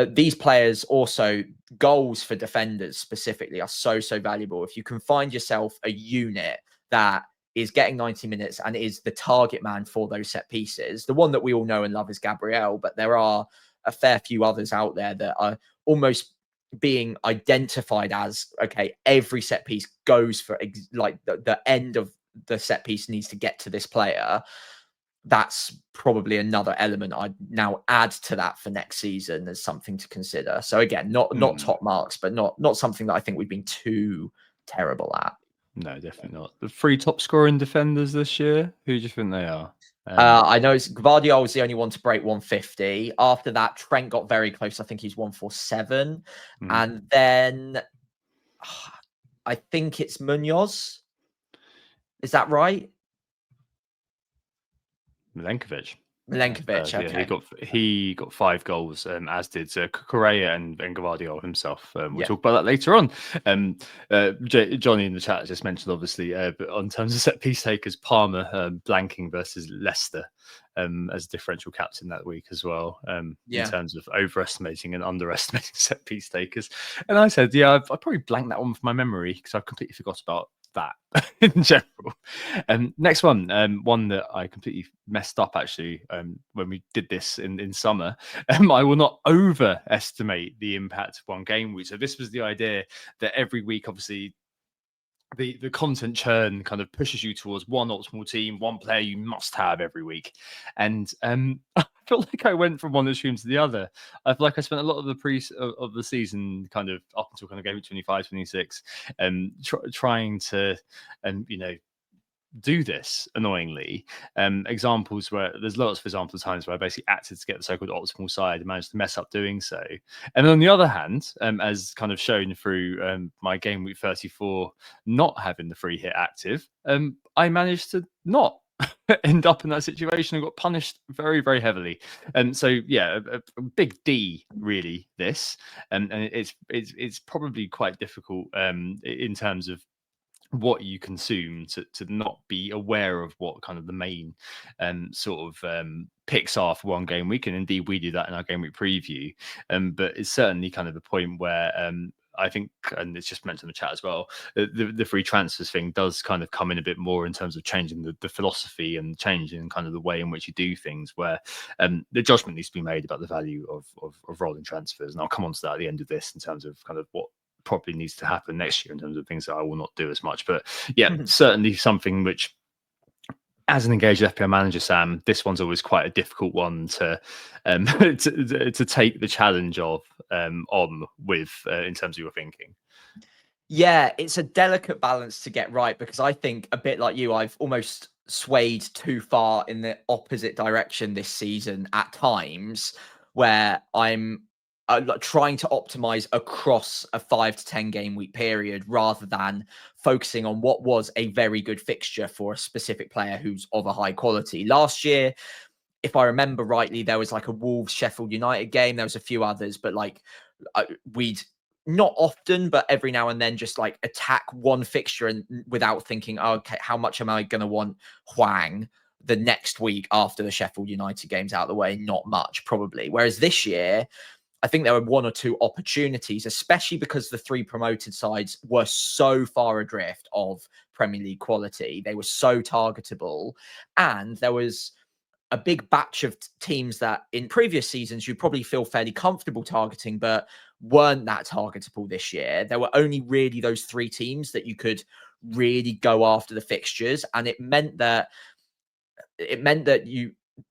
D: These players also, goals for defenders specifically, are so valuable. If you can find yourself a unit that is getting 90 minutes and is the target man for those set pieces, the one that we all know and love is Gabriel, but there are a fair few others out there that are almost being identified as, okay, every set piece goes for like the end of the set piece needs to get to this player. That's probably another element I'd now add to that for next season as something to consider. So again, not top marks, but not something that I think we've been too terrible at.
C: No, definitely not. The 3 top scoring defenders this year, who do you think they are?
D: I know Gvardiol was the only one to break 150. After that, Trent got very close. I think he's 147. And then I think it's Munoz. Is that right?
C: Milenkovic.
D: Okay.
C: Yeah, he got 5 goals, as did Correa and Gvardiol himself. We'll talk about that later on. Johnny in the chat just mentioned, obviously, but on terms of set piece takers, Palmer blanking versus Leicester as differential captain that week as well. In terms of overestimating and underestimating set piece takers, and I said, I probably blanked that one from my memory because I completely forgot about that in general. Next one that I completely messed up actually when we did this in summer. I will not overestimate the impact of one game week. So this was the idea that every week, obviously, the content churn kind of pushes you towards one optimal team, one player you must have every week. And I feel like I went from one extreme to the other. I feel like I spent a lot of the season kind of up until kind of game week 25, 26, trying to, do this annoyingly. Examples where there's lots of examples of times where I basically acted to get the so-called optimal side and managed to mess up doing so. And on the other hand, as kind of shown through my game week 34 not having the free hit active, I managed to not end up in that situation and got punished very, very heavily. And so a big D really this, and it's probably quite difficult in terms of what you consume to not be aware of what kind of the main picks are for one game week. And indeed we do that in our game week preview, but it's certainly kind of the point where I think, and it's just mentioned in the chat as well, the free transfers thing does kind of come in a bit more in terms of changing the philosophy and changing kind of the way in which you do things, where the judgment needs to be made about the value of rolling transfers. And I'll come on to that at the end of this in terms of kind of what probably needs to happen next year in terms of things that I will not do as much. But certainly something which as an engaged FPL manager, Sam, this one's always quite a difficult one to to take the challenge of on with in terms of your thinking.
D: Yeah, it's a delicate balance to get right, because I think, a bit like you, I've almost swayed too far in the opposite direction this season at times, where I'm trying to optimize across a 5 to 10 game week period rather than focusing on what was a very good fixture for a specific player who's of a high quality. Last year, if I remember rightly, there was like a Wolves Sheffield United game. There was a few others, but like we'd not often, but every now and then just like attack one fixture and without thinking, oh, okay, how much am I going to want Hwang the next week after the Sheffield United game's out of the way? Not much, probably. Whereas this year, I think there were one or two opportunities, especially because the three promoted sides were so far adrift of Premier League quality. They were so targetable, and there was a big batch of teams that in previous seasons you probably feel fairly comfortable targeting, but weren't that targetable this year. There were only really those three teams that you could really go after the fixtures, and it meant that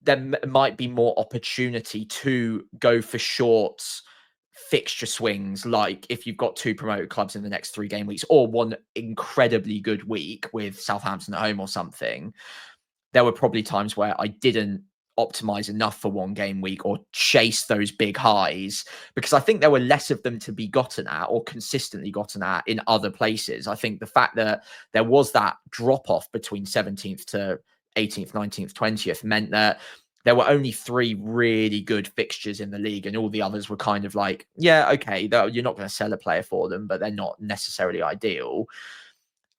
D: there might be more opportunity to go for short fixture swings, like if you've got two promoted clubs in the next 3 game weeks, or one incredibly good week with Southampton at home or something. There were probably times where I didn't optimize enough for 1 game week or chase those big highs, because I think there were less of them to be gotten at or consistently gotten at in other places. I think the fact that there was that drop off between 17th to 18th, 19th, 20th meant that there were only 3 really good fixtures in the league, and all the others were kind of like, yeah, okay, you're not going to sell a player for them, but they're not necessarily ideal.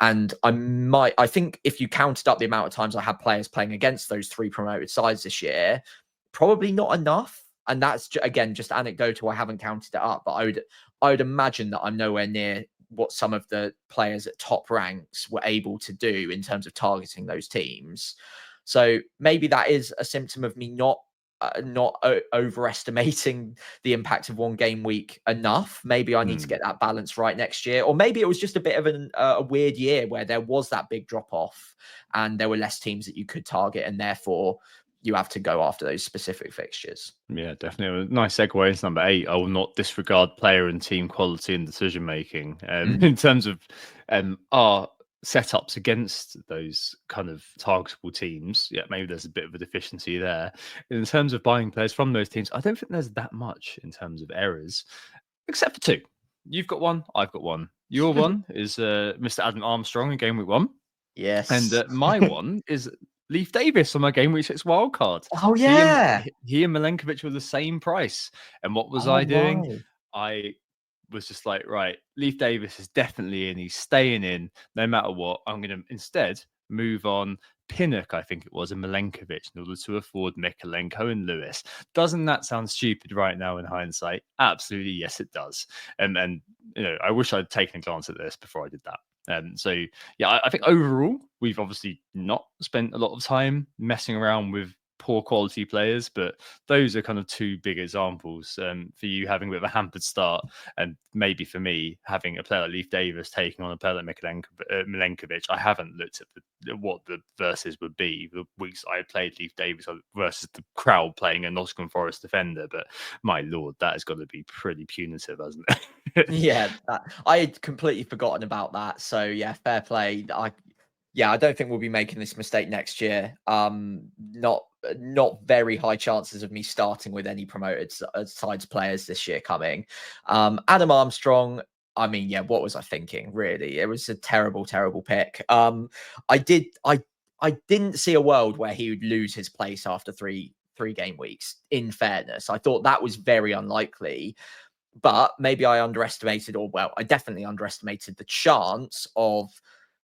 D: And I think if you counted up the amount of times I had players playing against those 3 promoted sides this year, probably not enough. And that's again just anecdotal. I haven't counted it up, but I would imagine that I'm nowhere near what some of the players at top ranks were able to do in terms of targeting those teams. So maybe that is a symptom of me not overestimating the impact of 1 game week enough. Maybe I need to get that balance right next year, or maybe it was just a bit of a weird year where there was that big drop off and there were less teams that you could target, and therefore you have to go after those specific fixtures.
C: Yeah, definitely. A nice segue into number 8. I will not disregard player and team quality and decision making. In terms of our setups against those kind of targetable teams, yeah, maybe there's a bit of a deficiency there. In terms of buying players from those teams, I don't think there's that much in terms of errors, except for 2. You've got one, I've got one. Your one is Mr. Adam Armstrong in game week 1.
D: Yes.
C: And my one is Leif Davis on my game week 6 wildcard.
D: Oh, yeah.
C: He and Milenkovic were the same price. And what was I doing? I was just like, right, Leif Davis is definitely in. He's staying in no matter what. I'm going to instead move on Pinnock, I think it was, and Milenkovic in order to afford Mikalenko and Lewis. Doesn't that sound stupid right now in hindsight? Absolutely, yes, it does. And you know, I wish I'd taken a glance at this before I did that. So yeah, I think overall we've obviously not spent a lot of time messing around with poor quality players, but those are kind of 2 big examples for you having a bit of a hampered start, and maybe for me having a player like Leif Davis taking on a player like Milenkovic. I haven't looked at what the verses would be the weeks I played Leif Davis versus the crowd playing a Nottingham Forest defender, but my lord, that has got to be pretty punitive, hasn't it?
D: Yeah, I had completely forgotten about that. So yeah, fair play. I don't think we'll be making this mistake next year. Not very high chances of me starting with any promoted sides players this year coming. Adam Armstrong, I mean, yeah, what was I thinking? Really, it was a terrible, terrible pick. I didn't see a world where he would lose his place after three game weeks. In fairness, I thought that was very unlikely. But maybe I underestimated, I definitely underestimated the chance of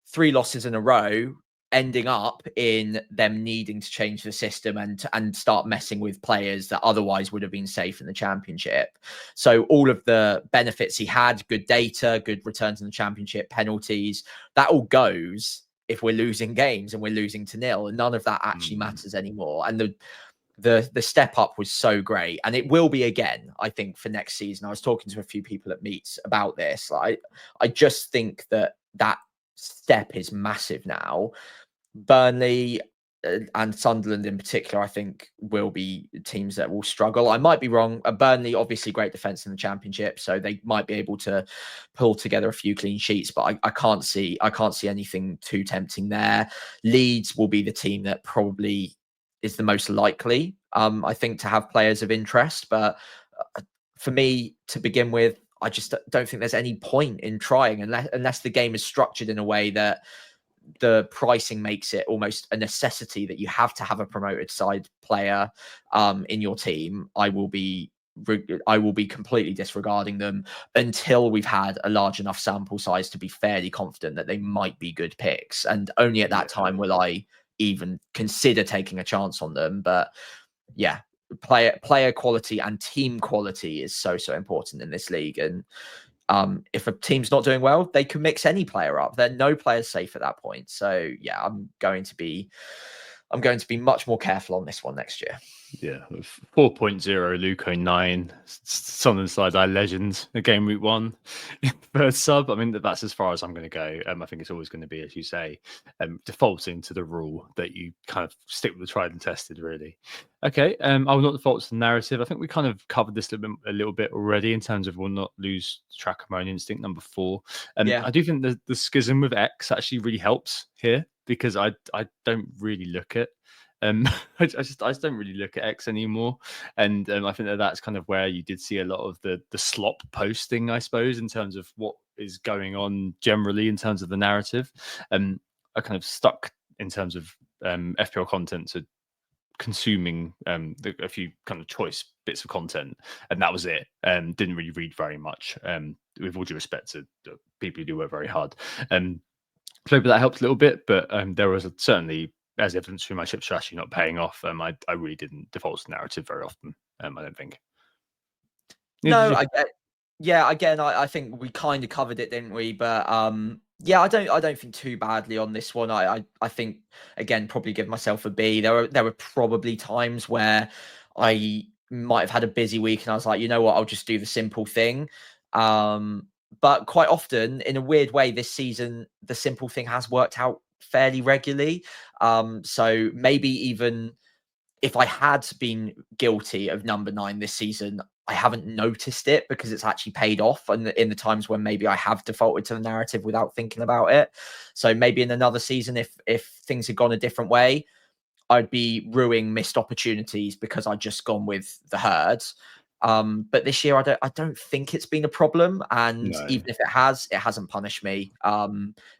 D: 3 losses in a row ending up in them needing to change the system and start messing with players that otherwise would have been safe in the Championship. So all of the benefits he had, good data, good returns in the Championship, penalties, that all goes if we're losing games and we're losing to 0, and none of that actually matters anymore. And the step up was so great, and it will be again, I think, for next season. I was talking to a few people at meets about this. I just think that step is massive now. Burnley, and Sunderland in particular, I think will be teams that will struggle. I might be wrong. Burnley, obviously great defense in the Championship, so they might be able to pull together a few clean sheets. But I can't see anything too tempting there. Leeds will be the team that probably is the most likely, I think, to have players of interest. But for me, to begin with, I just don't think there's any point in trying unless the game is structured in a way that the pricing makes it almost a necessity that you have to have a promoted side player in your team. I will be completely disregarding them until we've had a large enough sample size to be fairly confident that they might be good picks, and only at that time will I even consider taking a chance on them. But yeah, player quality and team quality is so important in this league. And if a team's not doing well, they can mix any player up. There are no players safe at that point. So yeah, I'm going to be much more careful on this one next year.
C: Yeah, 4.0, Luco 9, Sunderland side our legends, a game week 1, first sub. I mean, that's as far as I'm going to go. I think it's always going to be, as you say, defaulting to the rule that you kind of stick with the tried and tested, really. Okay, I will not default to the narrative. I think we kind of covered this a little bit already in terms of we'll not lose track of my own instinct, number 4. I do think the schism with X actually really helps here, because I don't really look at I just don't really look at X anymore, and I think that's kind of where you did see a lot of the slop posting, I suppose, in terms of what is going on generally in terms of the narrative. I kind of stuck in terms of FPL content to consuming a few kind of choice bits of content, and that was it. Didn't really read very much, with all due respect to the people who do work very hard. So maybe that helped a little bit, but there was certainly, as evidence through my chip strategy not paying off, I really didn't default to narrative very often. I don't think.
D: No, I think we kind of covered it, didn't we? But yeah, I don't think too badly on this one. I think, again, probably give myself a B. There were probably times where I might have had a busy week and I was like, you know what, I'll just do the simple thing. But quite often, in a weird way, this season, the simple thing has worked out fairly regularly. So maybe even if I had been guilty of number 9 this season, I haven't noticed it because it's actually paid off in the times when maybe I have defaulted to the narrative without thinking about it. So maybe in another season, if things had gone a different way, I'd be ruining missed opportunities because I'd just gone with the herd. But this year, I don't think it's been a problem, and even if it hasn't punished me.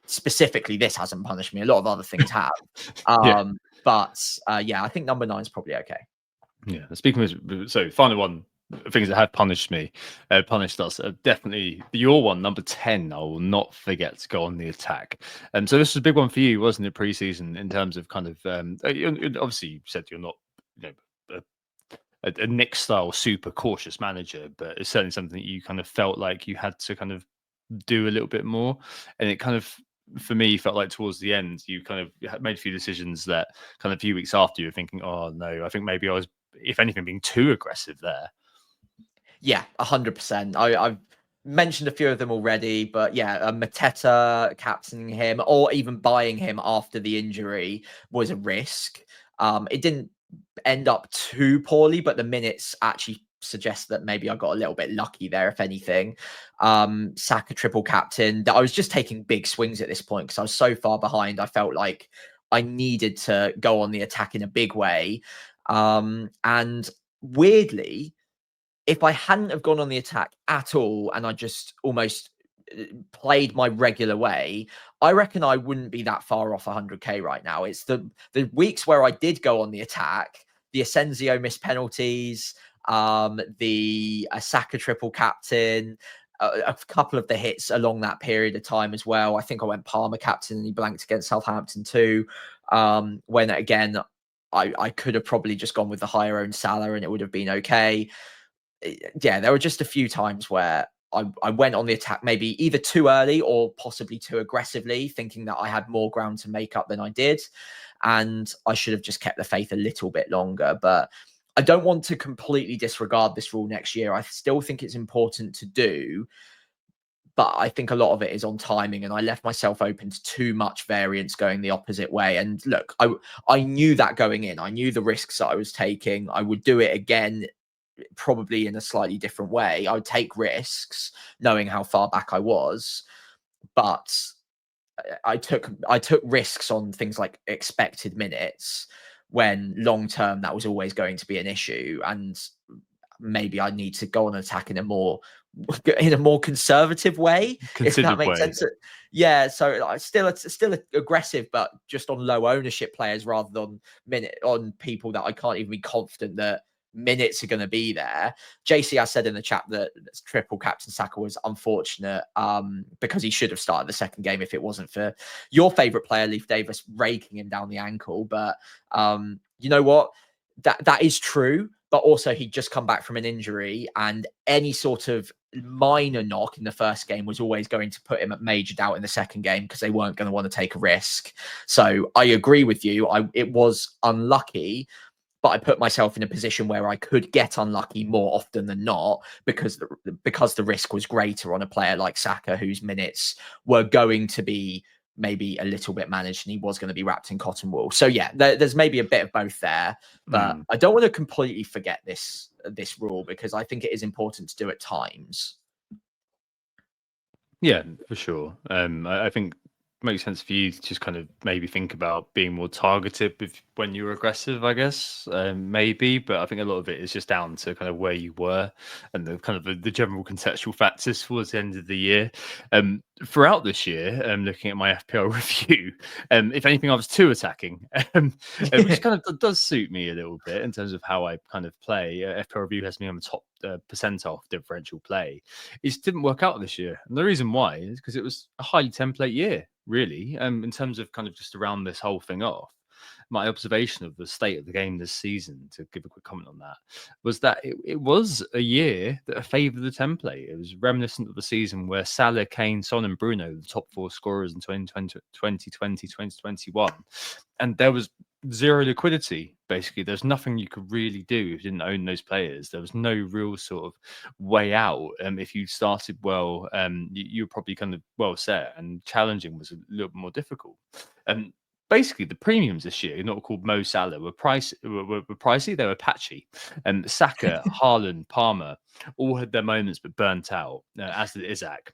D: Specifically, this hasn't punished me. A lot of other things have. But yeah, I think number 9 is probably okay.
C: Yeah. Speaking of, so final one, things that have punished me, punished us. Definitely your one, number 10. I will not forget to go on the attack. So this was a big one for you, wasn't it? Pre-season, in terms of kind of obviously you said you're not, a Nick style super cautious manager, but it's certainly something that you kind of felt like you had to kind of do a little bit more. And it kind of, for me, felt like towards the end, you kind of made a few decisions that kind of a few weeks after you were thinking, oh no, I think maybe I was, if anything, being too aggressive there.
D: Yeah, 100%. I've mentioned a few of them already, but yeah, Mateta captaining him or even buying him after the injury was a risk. It didn't end up too poorly, but the minutes actually suggest that maybe I got a little bit lucky there, if anything. Saka triple captain, that I was just taking big swings at this point because I was so far behind. I felt like I needed to go on the attack in a big way. And weirdly, if I hadn't have gone on the attack at all and I just almost played my regular way, I reckon I wouldn't be that far off 100k right now. It's the weeks where I did go on the attack, the Asensio missed penalties, the Saka triple captain, a couple of the hits along that period of time as well. I think I went Palmer captain and he blanked against Southampton too. When again, I could have probably just gone with the higher owned Salah and it would have been okay. Yeah, there were just a few times where I went on the attack maybe either too early or possibly too aggressively, thinking that I had more ground to make up than I did. And I should have just kept the faith a little bit longer. But I don't want to completely disregard this rule next year. I still think it's important to do. but I think a lot of it is on timing, and I left myself open to too much variance going the opposite way. And look, I knew that going in. I knew the risks that I was taking. I would do it again, probably in a slightly different way. I would take risks, knowing how far back I was, but I took risks on things like expected minutes, when long term that was always going to be an issue. And maybe I need to go on attack in a more conservative way, if that
C: Considered
D: makes
C: way.
D: sense. Yeah, so still aggressive, but just on low ownership players rather than on people that I can't even be confident that minutes are going to be there. JC has said in the chat that triple captain Saka was unfortunate because he should have started the second game if it wasn't for your favorite player, Leif Davis, raking him down the ankle. But you know what? That is true. But also he'd just come back from an injury, and any sort of minor knock in the first game was always going to put him at major doubt in the second game, because they weren't going to want to take a risk. So I agree with you. It was unlucky, but I put myself in a position where I could get unlucky more often than not, because the risk was greater on a player like Saka, whose minutes were going to be maybe a little bit managed, and he was going to be wrapped in cotton wool. So yeah, there's maybe a bit of both there, but I don't want to completely forget this rule, because I think it is important to do at times.
C: Yeah, for sure. I think it makes sense for you to just kind of maybe think about being more targeted when you're aggressive, I guess, maybe. But I think a lot of it is just down to kind of where you were and the kind of the general contextual factors towards the end of the year. Throughout this year, looking at my FPL review, if anything, I was too attacking, which kind of does suit me a little bit in terms of how I kind of play. FPL review has me on the top percentile for differential play. It didn't work out this year, and the reason why is because it was a highly template year, really. In terms of kind of just to round this whole thing off, my observation of the state of the game this season, to give a quick comment on that, was that it was a year that favoured the template. It was reminiscent of the season where Salah, Kane, Son and Bruno, the top four scorers in 2020, 2021. And there was zero liquidity, basically. There's nothing you could really do if you didn't own those players. There was no real sort of way out. If you started well, you were probably kind of well set, and challenging was a little bit more difficult. Basically, the premiums this year, not called Mo Salah, were pricey. They were patchy. Saka, Haaland, Palmer all had their moments but burnt out, as did Isaac.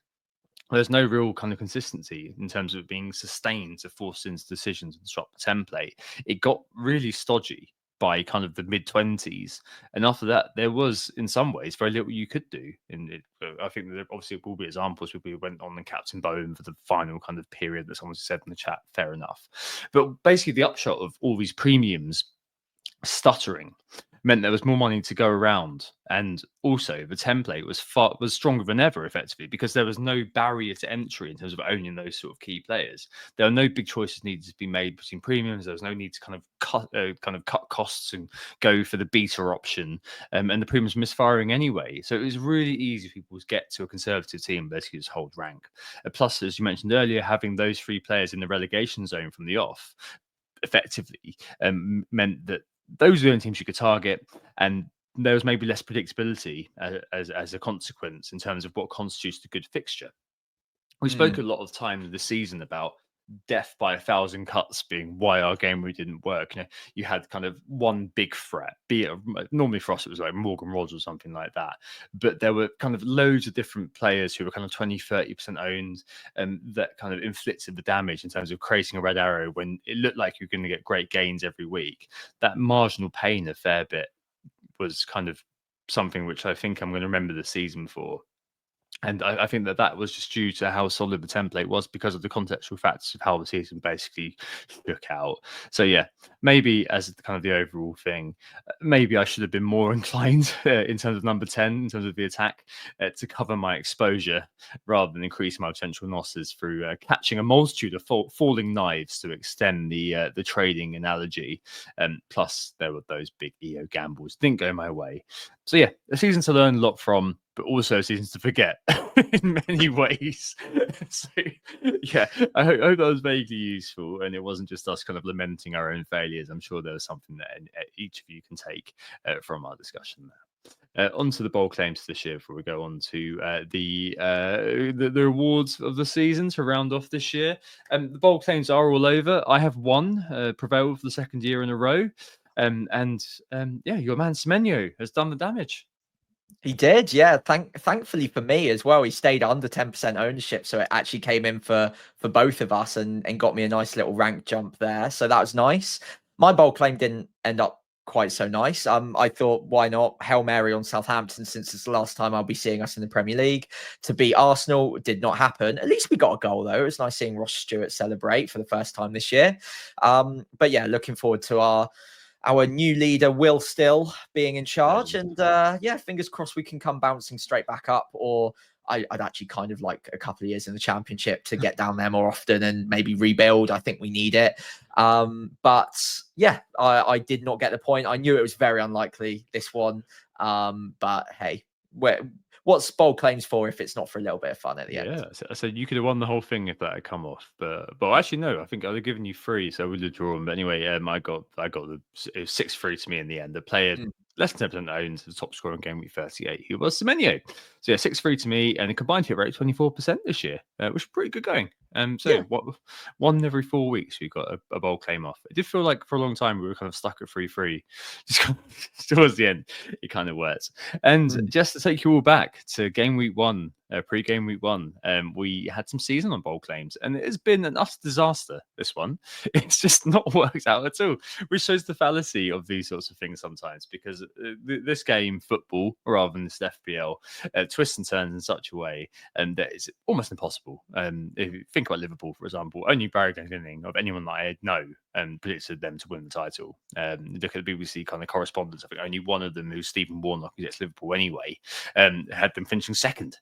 C: There's no real kind of consistency in terms of being sustained to force into decisions and disrupt the template. It got really stodgy by kind of the mid-20s, and after that there was in some ways very little you could do. And I think there obviously will be examples where we went on and captain Bowen for the final kind of period that someone said in the chat. Fair enough, but basically the upshot of all these premiums stuttering meant there was more money to go around, and also the template was stronger than ever, effectively, because there was no barrier to entry in terms of owning those sort of key players. There are no big choices needed to be made between premiums. There was no need to kind of cut costs and go for the beta option, and the premiums misfiring anyway. So it was really easy for people to get to a conservative team, basically just hold rank. Plus, as you mentioned earlier, having those three players in the relegation zone from the off effectively meant that those are the only teams you could target, and there was maybe less predictability as a consequence in terms of what constitutes a good fixture. We spoke a lot of time this season about death by 1,000 cuts being why our game really didn't work. You had kind of one big threat, be it normally for us it was like Morgan Rogers or something like that, but there were kind of loads of different players who were kind of 20-30% owned, and that kind of inflicted the damage in terms of creating a red arrow when it looked like you're going to get great gains every week. That marginal pain a fair bit was kind of something which I think I'm going to remember the season for. And I think that was just due to how solid the template was, because of the contextual factors of how the season basically shook out. So yeah, maybe as kind of the overall thing, maybe I should have been more inclined in terms of number 10, in terms of the attack, to cover my exposure rather than increase my potential losses through catching a multitude of falling knives, to extend the trading analogy. Plus, there were those big EO gambles. Didn't go my way. So yeah, a season to learn a lot from, but also seasons to forget in many ways. So yeah, I hope that was vaguely useful, and it wasn't just us kind of lamenting our own failures. I'm sure there was something that each of you can take from our discussion there. Onto the bold claims this year before we go on to the awards of the season to round off this year. The bold claims are all over. I have one prevailed for the second year in a row. Your man Semenyo has done the damage.
D: He did, yeah. Thankfully for me as well, he stayed under 10% ownership, so it actually came in for both of us and got me a nice little rank jump there. So that was nice. My bold claim didn't end up quite so nice. I thought, why not Hail Mary on Southampton, since it's the last time I'll be seeing us in the Premier League. To beat Arsenal did not happen. At least we got a goal though. It was nice seeing Ross Stewart celebrate for the first time this year. But yeah, looking forward to our new leader Will Still being in charge, and fingers crossed we can come bouncing straight back up. Or I'd actually kind of like a couple of years in the Championship to get down there more often and maybe rebuild. I think we need it. But yeah, I did not get the point. I knew it was very unlikely, this one. But hey, what's bold claims for if it's not for a little bit of fun at the end?
C: Yeah, so you could have won the whole thing if that had come off, but actually no, I think I'd have given you 3, so I would have drawn. But anyway, I got it was 6-3 to me in the end. The player less than 10% owned, the top scorer in game week 38, who was Semenyo. So yeah, 6-3 to me, and a combined hit rate 24% this year, which is pretty good going. One in every 4 weeks we got a bold claim off. It did feel like for a long time we were kind of stuck at 3-3. Just towards the end, it kind of works. And just to take you all back to game week 1, pre-game week 1, we had some season on bold claims, and it has been an utter disaster. This one, it's just not worked out at all, which shows the fallacy of these sorts of things sometimes. Because this game, football, rather than this FPL, twists and turns in such a way, and that is almost impossible. If you think about Liverpool, for example, only Barry Glendenning of anyone that I know predicted them to win the title. Look at the BBC kind of correspondence. I think only one of them, who's Stephen Warnock, who gets Liverpool anyway, had them finishing second.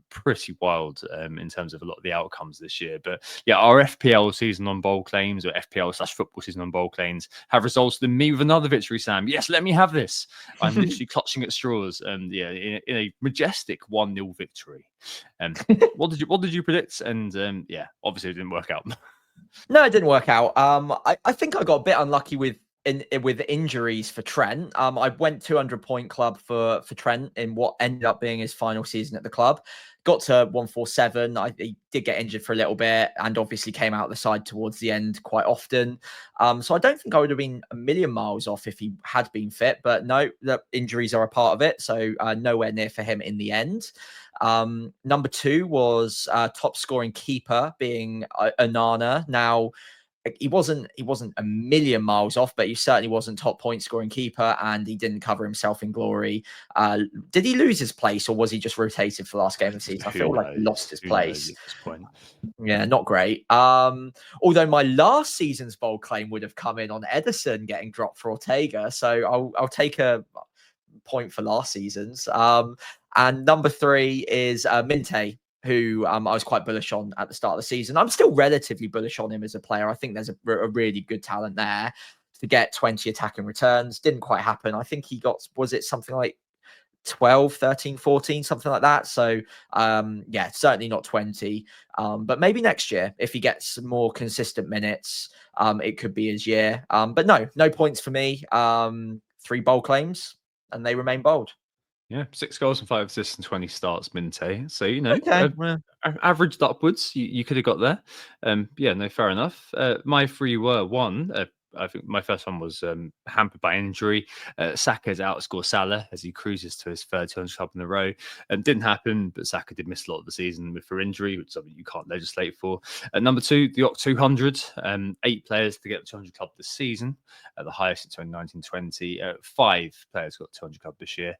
C: Pretty wild in terms of a lot of the outcomes this year. But yeah, our FPL season on bold claims, or FPL/football season on bold claims, have resulted in me with another victory, Sam. Yes, let me have this. I'm literally clutching at straws. In a majestic 1-0 victory. What did you predict? And obviously it didn't work out.
D: No, it didn't work out. I think I got a bit unlucky with injuries for Trent. I went 200-point club for Trent in what ended up being his final season at the club. Got to 147. He did get injured for a little bit, and obviously came out the side towards the end quite often. So I don't think I would have been a million miles off if he had been fit. But no, the injuries are a part of it. So nowhere near for him in the end. Number 2 was top scoring keeper being Onana. Now, he wasn't a million miles off, but he certainly wasn't top point scoring keeper, and he didn't cover himself in glory. Did he lose his place, or was he just rotated for the last game of the season? I feel like he lost his place.
C: At this point.
D: Yeah, not great. Although my last season's bold claim would have come in on Edison getting dropped for Ortega, so I'll take a point for last season's. And number 3 is Minte, who I was quite bullish on at the start of the season. I'm still relatively bullish on him as a player. I think there's a really good talent there to get 20 attacking returns. Didn't quite happen. I think he got, was it something like 12, 13, 14, something like that. So certainly not 20. But maybe next year, if he gets some more consistent minutes, it could be his year. But no points for me. 3 bold claims, and they remain bold.
C: Yeah, 6 goals and 5 assists and 20 starts, Minte. So,
D: Okay.
C: Averaged upwards. You could have got there. Fair enough. My 3 were 1. I think my first one was hampered by injury. Saka's outscored Salah as he cruises to his third 200 club in a row. Didn't happen, but Saka did miss a lot of the season for injury, which is something you can't legislate for. Number 2, the OC 200. 8 players to get the 200 club this season, the highest in 2019-20. 5 players got 200 club this year.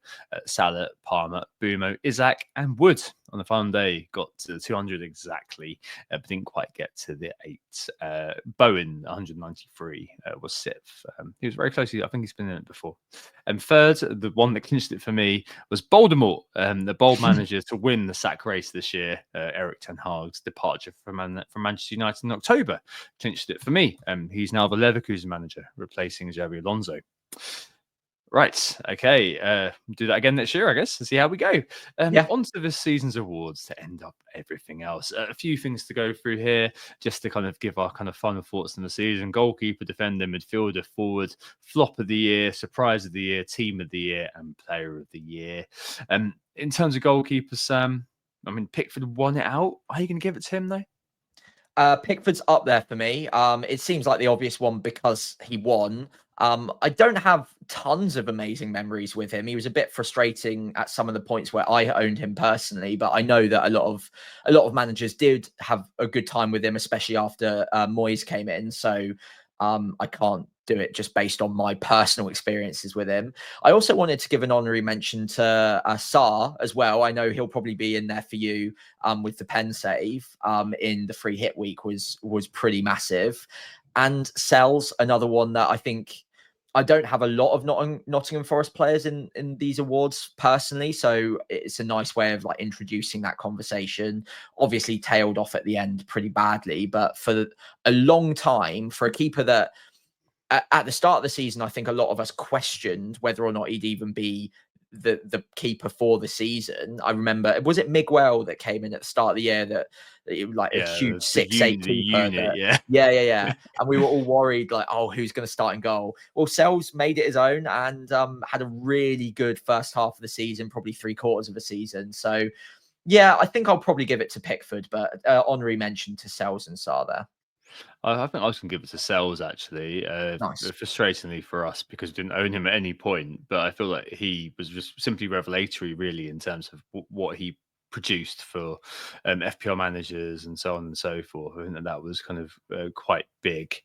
C: Salah, Palmer, Bumo, Isaac, and Wood on the final day got to the 200 exactly, but didn't quite get to the 8. Bowen, 193. Was 6th. He was very close. I think he's been in it before. And 3rd, the one that clinched it for me, was Voldemort, the bold manager to win the sack race this year. Eric Ten Hag's departure from Manchester United in October clinched it for me. He's now the Leverkusen manager, replacing Xabi Alonso. Right. Okay. Do that again next year, I guess, and see how we go.
D: Yeah.
C: On to this season's awards to end up everything else. A few things to go through here, just to kind of give our kind of final thoughts on the season. Goalkeeper, defender, midfielder, forward, flop of the year, surprise of the year, team of the year, and player of the year. In terms of goalkeepers, Sam, I mean, Pickford won it out. Are you going to give it to him, though?
D: Pickford's up there for me. It seems like the obvious one because he won. I don't have tons of amazing memories with him. He was a bit frustrating at some of the points where I owned him personally, but I know that a lot of managers did have a good time with him, especially after Moyes came in. So I can't do it just based on my personal experiences with him. I also wanted to give an honorary mention to Sarr as well. I know he'll probably be in there for you with the pen save in the free hit week was pretty massive. And Sells, another one that I think I don't have a lot of Nottingham Forest players in these awards personally, so it's a nice way of like introducing that conversation. Obviously tailed off at the end pretty badly, but for a long time, for a keeper that at the start of the season, I think a lot of us questioned whether or not he'd even be the keeper for the season. I remember, was it Miguel that came in at the start of the year that like a huge 6'8" keeper? Yeah. And we were all worried, like, oh, who's going to start in goal? Well, Sells made it his own and had a really good first half of the season, probably 3/4 of the season. So, yeah, I think I'll probably give it to Pickford, but honorary mention to Sells and Sarr there.
C: I think I was going to give it to Sells, actually.
D: Nice.
C: Frustratingly for us because we didn't own him at any point, but I feel like he was just simply revelatory, really, in terms of what he produced for FPL managers and so on and so forth. I think that was kind of quite big.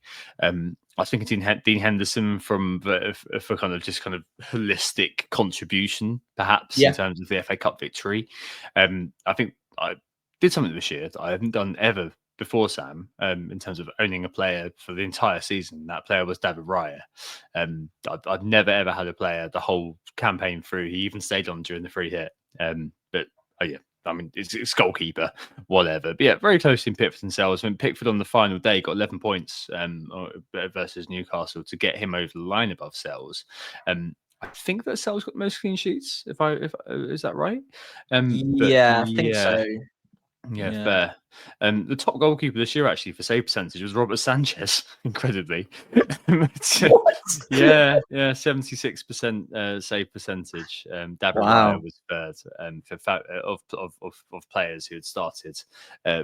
C: I think Dean Henderson for kind of just kind of holistic contribution, perhaps, in terms of the FA Cup victory. I think I did something this year that I haven't done ever before, Sam, in terms of owning a player for the entire season. That player was David Raya. I've never ever had a player the whole campaign through. He even stayed on during the free hit. But yeah, I mean, it's goalkeeper, whatever. But yeah, very close in Pickford and Sells. I mean, Pickford on the final day got 11 points versus Newcastle to get him over the line above Sells. I think that Sells got the most clean sheets. If is that right?
D: Yeah, I think so.
C: Yeah, fair. The top goalkeeper this year, actually, for save percentage was Robert Sanchez, incredibly.
D: What?
C: Yeah, 76% save percentage. David Raya was third of players who had started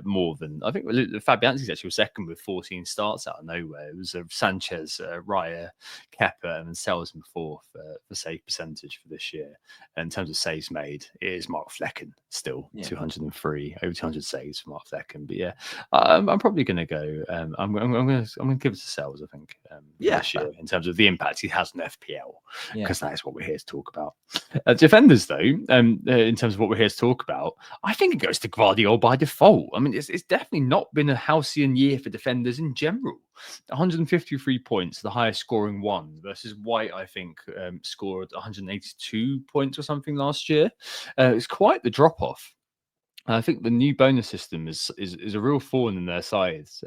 C: more than, I think Fabianski's actually was second with 14 starts out of nowhere. It was Sanchez, Raya, Kepa, and Sells in fourth for save percentage for this year. And in terms of saves made, it is Mark Flecken still, 203, over 200 saves for Mark Flecken. But yeah, I'm probably going to go. I'm going to give it to Sells, I think, this year, in terms of the impact he has on FPL, because that is what we're here to talk about. Defenders, though, in terms of what we're here to talk about, I think it goes to Guardiola by default. I mean, it's definitely not been a halcyon year for defenders in general. 153 points, the highest scoring one, versus White, I think, scored 182 points or something last year. It's quite the drop off. I think the new bonus system is a real thorn in their sides.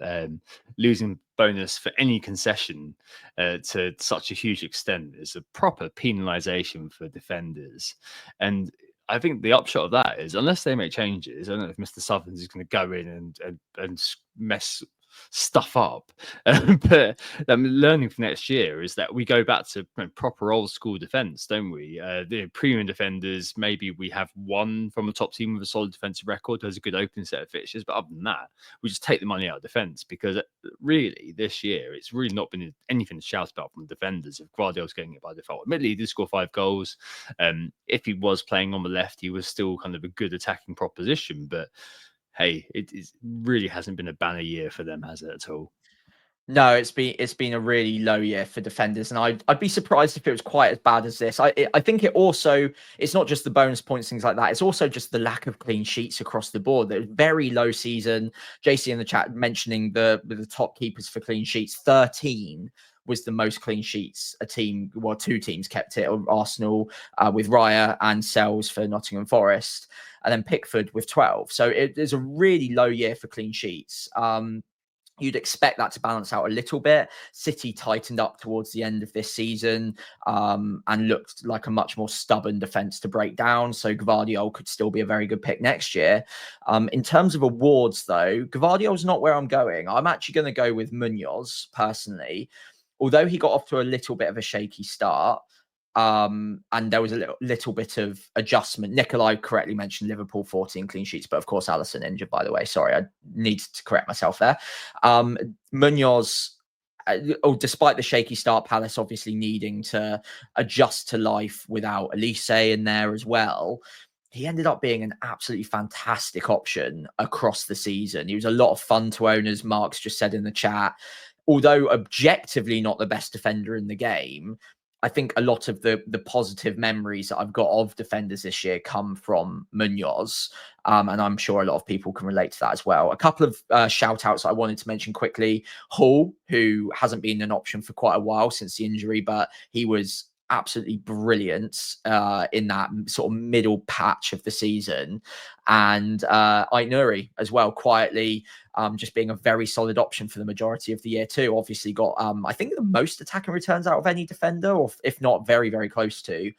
C: Losing bonus for any concession to such a huge extent is a proper penalisation for defenders. And I think the upshot of that is, unless they make changes, I don't know if Mr. Southerns is going to go in and mess stuff up. But learning for next year is that we go back to proper old school defense, don't we? The premium defenders, maybe we have one from a top team with a solid defensive record who has a good opening set of fixtures, but other than that, we just take the money out of defense, because really this year it's really not been anything to shout about from the defenders. If Guardiola's getting it by default, admittedly he did score 5 goals. If he was playing on the left, he was still kind of a good attacking proposition, but hey, it really hasn't been a banner year for them, has it, at all?
D: No, it's been a really low year for defenders, and I'd be surprised if it was quite as bad as this. I think it's not just the bonus points, things like that. It's also just the lack of clean sheets across the board. There's very low season. JC in the chat mentioning the top keepers for clean sheets. 13 was the most clean sheets two teams kept it. Arsenal with Raya and Sells for Nottingham Forest, and then Pickford with 12. So it is a really low year for clean sheets. You'd expect that to balance out a little bit. City tightened up towards the end of this season and looked like a much more stubborn defence to break down. So Gvardiol could still be a very good pick next year. In terms of awards, though, Gvardiol's not where I'm going. I'm actually going to go with Munoz personally. Although he got off to a little bit of a shaky start, and there was a little bit of adjustment. Nikolai correctly mentioned Liverpool 14 clean sheets, but of course Alisson injured, by the way. Sorry, I need to correct myself there. Munoz, despite the shaky start, Palace obviously needing to adjust to life without Elise in there as well. He ended up being an absolutely fantastic option across the season. He was a lot of fun to own, as Mark's just said in the chat. Although objectively not the best defender in the game, I think a lot of the positive memories that I've got of defenders this year come from Munoz. And I'm sure a lot of people can relate to that as well. A couple of shout outs I wanted to mention quickly. Hall, who hasn't been an option for quite a while since the injury, but he was absolutely brilliant in that sort of middle patch of the season. And Aït-Nouri as well, quietly just being a very solid option for the majority of the year too. Obviously got, I think, the most attacking returns out of any defender, or if not very, very close to.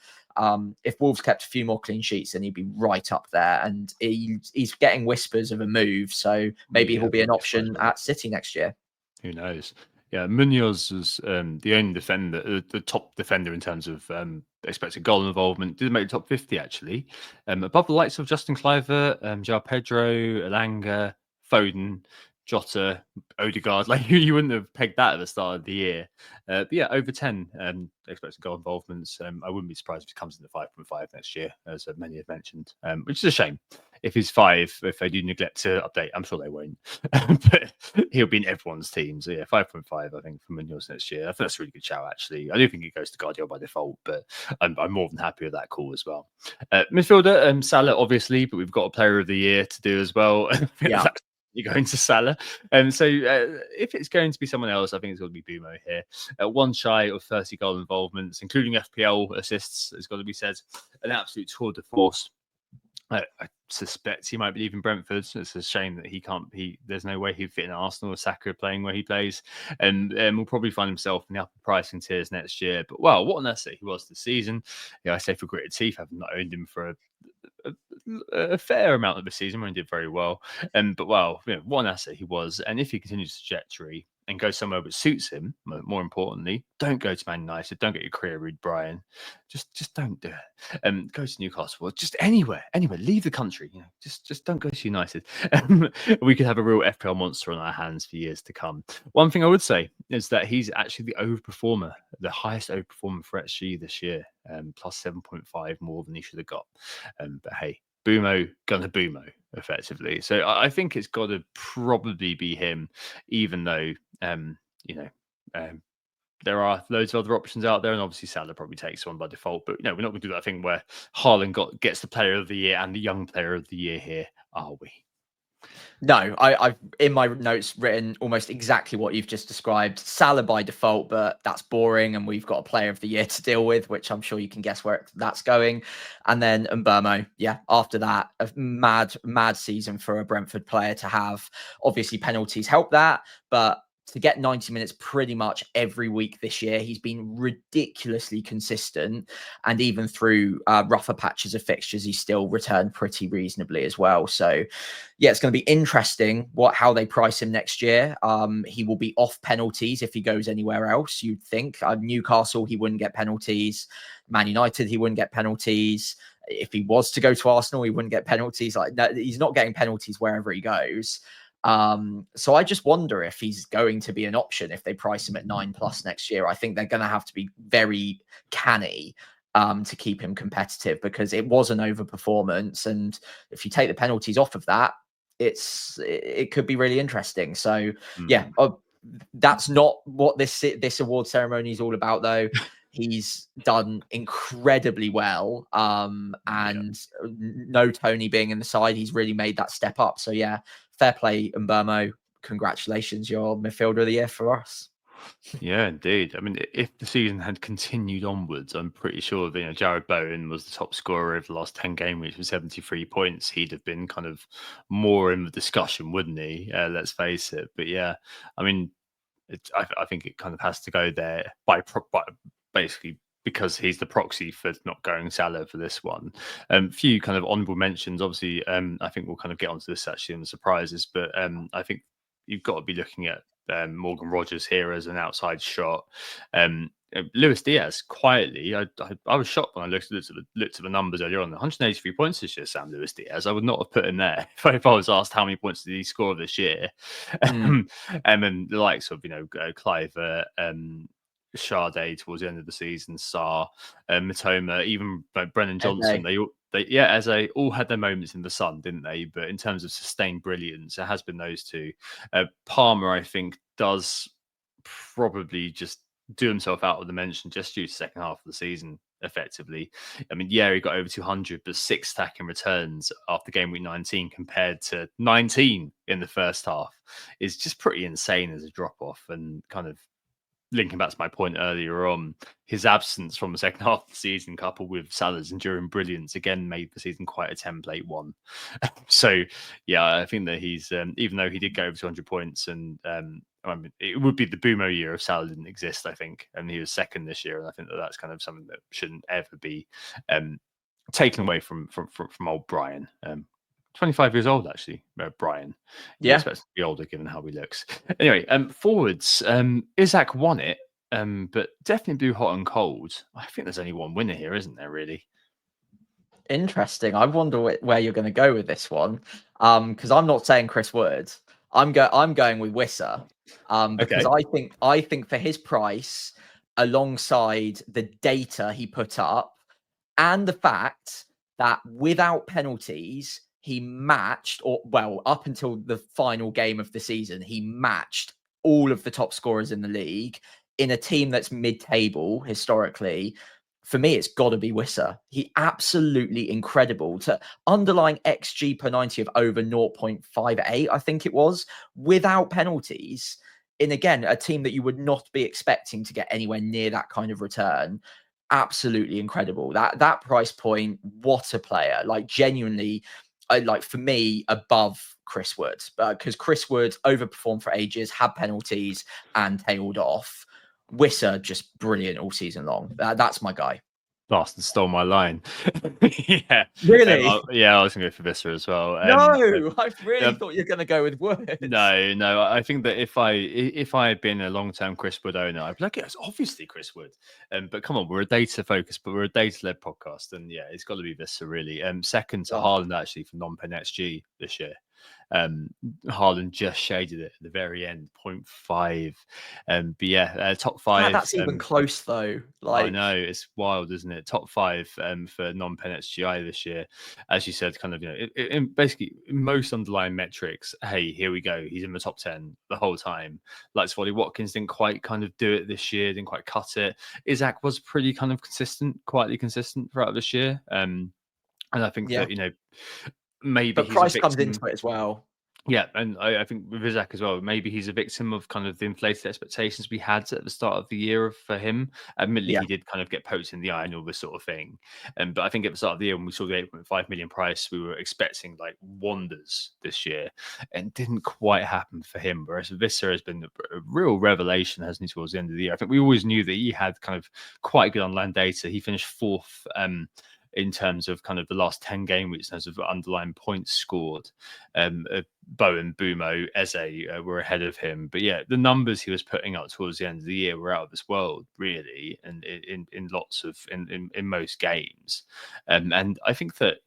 D: If Wolves kept a few more clean sheets, then he'd be right up there. And he's getting whispers of a move. So maybe he'll be an option at City next year.
C: Who knows? Yeah, Munoz was the only defender, the top defender in terms of expected goal involvement. Did make the top 50 actually, above the likes of Justin Kluivert, João Pedro, Elanga, Foden, Jota, Odegaard. Like you wouldn't have pegged that at the start of the year. But yeah, over 10 expected goal involvements. I wouldn't be surprised if he comes into 5.5 next year, as many have mentioned, which is a shame. If he's 5, if they do neglect to update, I'm sure they won't. But he'll be in everyone's team. So yeah, 5.5, I think, for Munoz next year. I think that's a really good shout, actually. I do think it goes to Guardiola by default, but I'm more than happy with that call as well. Midfielder, Salah, obviously, but we've got a player of the year to do as well.
D: Yeah.
C: You're going to Salah. So if it's going to be someone else, I think it's got to be Bumo here. One shy of 30 goal involvements, including FPL assists, has got to be said. An absolute tour de force. I suspect he might be leaving Brentford. It's a shame that he can't. There's no way he'd fit in Arsenal or Saka playing where he plays, and will probably find himself in the upper pricing tiers next year. But wow, what an asset he was this season. Yeah, I say for gritted teeth, I've not owned him for a fair amount of the season when he did very well. But wow, what an asset he was. And if he continues the trajectory and goes somewhere that suits him, more importantly, don't go to Man United. Don't get your career Reed Bryan. Just don't do it. Go to Newcastle. Just anywhere. Leave the country. Just don't go to United. We could have a real FPL monster on our hands for years to come. One thing I would say is that he's actually the overperformer, the highest overperformer for XG this year, plus 7.5 more than he should have got. But hey, Bumo gonna Bumo effectively. So I think it's got to probably be him, even though there are loads of other options out there, and obviously Salah probably takes one by default. But we're not going to do that thing where Haaland gets the Player of the Year and the Young Player of the Year here, are we?
D: No, I've in my notes written almost exactly what you've just described. Salah by default, but that's boring, and we've got a Player of the Year to deal with, which I'm sure you can guess where that's going. And then Mbeumo, after that, a mad season for a Brentford player to have. Obviously, penalties help that, but to get 90 minutes pretty much every week this year, he's been ridiculously consistent. And even through rougher patches of fixtures, he's still returned pretty reasonably as well. So yeah, it's going to be interesting how they price him next year. He will be off penalties if he goes anywhere else, you'd think. Newcastle, he wouldn't get penalties. Man United, he wouldn't get penalties. If he was to go to Arsenal, he wouldn't get penalties. He's not getting penalties wherever he goes. So I just wonder if he's going to be an option if they price him at 9+ next year. I think they're going to have to be very canny to keep him competitive, because it was an overperformance, and if you take the penalties off of that, it could be really interesting. So that's not what this award ceremony is all about, though. He's done incredibly well, and no Tony being in the side, he's really made that step up. So yeah, fair play, Mbeumo. Congratulations, you're midfielder of the year for us.
C: Yeah, indeed. I mean, if the season had continued onwards, I'm pretty sure that, Jared Bowen was the top scorer over the last 10 game weeks with 73 points. He'd have been kind of more in the discussion, wouldn't he? Let's face it. But yeah, I mean, I think it kind of has to go there by basically because he's the proxy for not going Salah for this one. Few kind of honourable mentions. Obviously, I think we'll kind of get onto this actually in the surprises, but I think you've got to be looking at Morgan Rogers here as an outside shot. Luis Diaz quietly, I was shocked when I looked at the numbers earlier on. 183 points this year, Sam Luis Diaz. I would not have put him there if I was asked how many points did he score this year.
D: Mm.
C: And then the likes of Clive, Sade towards the end of the season, Sarr, Matoma, even Brennan Johnson. As they all had their moments in the sun, didn't they? But in terms of sustained brilliance, it has been those two. Palmer, I think, does probably just do himself out of the mention just due to the second half of the season. Effectively, I mean, yeah, he got over 200, but 6 stacking returns after game week 19 compared to 19 in the first half is just pretty insane as a drop off. And kind of linking back to my point earlier on, his absence from the second half of the season, coupled with Salah's enduring brilliance, again made the season quite a template one. So, yeah, I think that he's even though he did go over 200 points, and I mean, it would be the Boomo year if Salah didn't exist, I think, and he was second this year, and I think that that's kind of something that shouldn't ever be taken away from old Brian. 25 years old, actually, Brian. You
D: Yeah.
C: expect to be older given how he looks. Anyway, forwards, Isaac won it, but definitely blew hot and cold. I think there's only one winner here, isn't there, really?
D: Interesting. I wonder where you're going to go with this one. Because I'm not saying Chris Wood. I'm going with Wissa. Because I think for his price, alongside the data he put up, and the fact that without penalties, he matched, or well, up until the final game of the season, he matched all of the top scorers in the league in a team that's mid-table historically. For me, it's got to be Wissa. He absolutely incredible. To underlying XG per 90 of over 0.58, I think it was, without penalties, in again a team that you would not be expecting to get anywhere near that kind of return. Absolutely incredible. That price point, what a player. Like, genuinely, like, for me, above Chris Wood, because Chris Wood overperformed for ages, had penalties, and tailed off. Wissa just brilliant all season long. That's my guy.
C: Bastard stole my line. Yeah,
D: really?
C: I was going to go for Visser as well.
D: No, I really thought you were going to go with Wood.
C: No. I think that if I had been a long-term Chris Wood owner, I'd be like, yeah, it's obviously Chris Wood. But come on, we're a data-focused, but we're a data-led podcast, and yeah, it's got to be Visser really. Second to Haaland actually for non-pen XG this year. Haaland just shaded it at the very end, 0.5. But yeah, top 5.
D: That's even close though. Like,
C: I know, it's wild, isn't it? Top 5 for non-pen XGI this year, as you said, kind of, basically in most underlying metrics. Hey, here we go. He's in the top 10 the whole time. Like Swally Watkins didn't quite kind of do it this year, didn't quite cut it. Isaac was pretty kind of quietly consistent throughout this year. And I think that maybe,
D: but price comes into it as well.
C: Yeah, and I think with Isaac as well, maybe he's a victim of kind of the inflated expectations we had at the start of the year for him. Admittedly, he did kind of get poked in the eye and all this sort of thing. But I think at the start of the year, when we saw the 8.5 million price, we were expecting like wonders this year, and didn't quite happen for him. Whereas Visser has been a real revelation, hasn't he, towards the end of the year? I think we always knew that he had kind of quite good online data. He finished 4th in terms of kind of the last 10 game weeks, in terms of underlying points scored. Bowen, Bumo, Eze were ahead of him. But yeah, the numbers he was putting up towards the end of the year were out of this world, really, and in lots of, in most games. And I think that,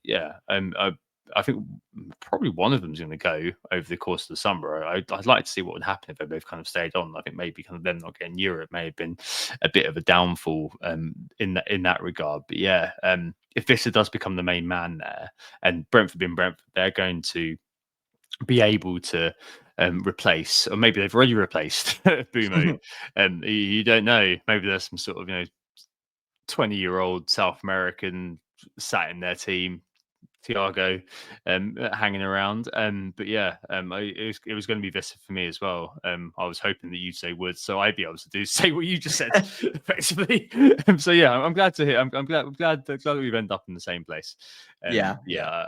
C: I think probably one of them is going to go over the course of the summer. I'd like to see what would happen if they both kind of stayed on. I think maybe kind of them not getting Europe may have been a bit of a downfall in that regard. But yeah, if Visser does become the main man there, and Brentford being Brentford, they're going to be able to replace, or maybe they've already replaced Bumo. You don't know. Maybe there's some sort of 20-year-old South American sat in their team, Thiago hanging around. But yeah, it was going to be Vista for me as well. I was hoping that you'd say Woods, so I'd be able to say what you just said effectively. So yeah, I'm glad to hear. I'm glad that we've ended up in the same place.
D: Yeah.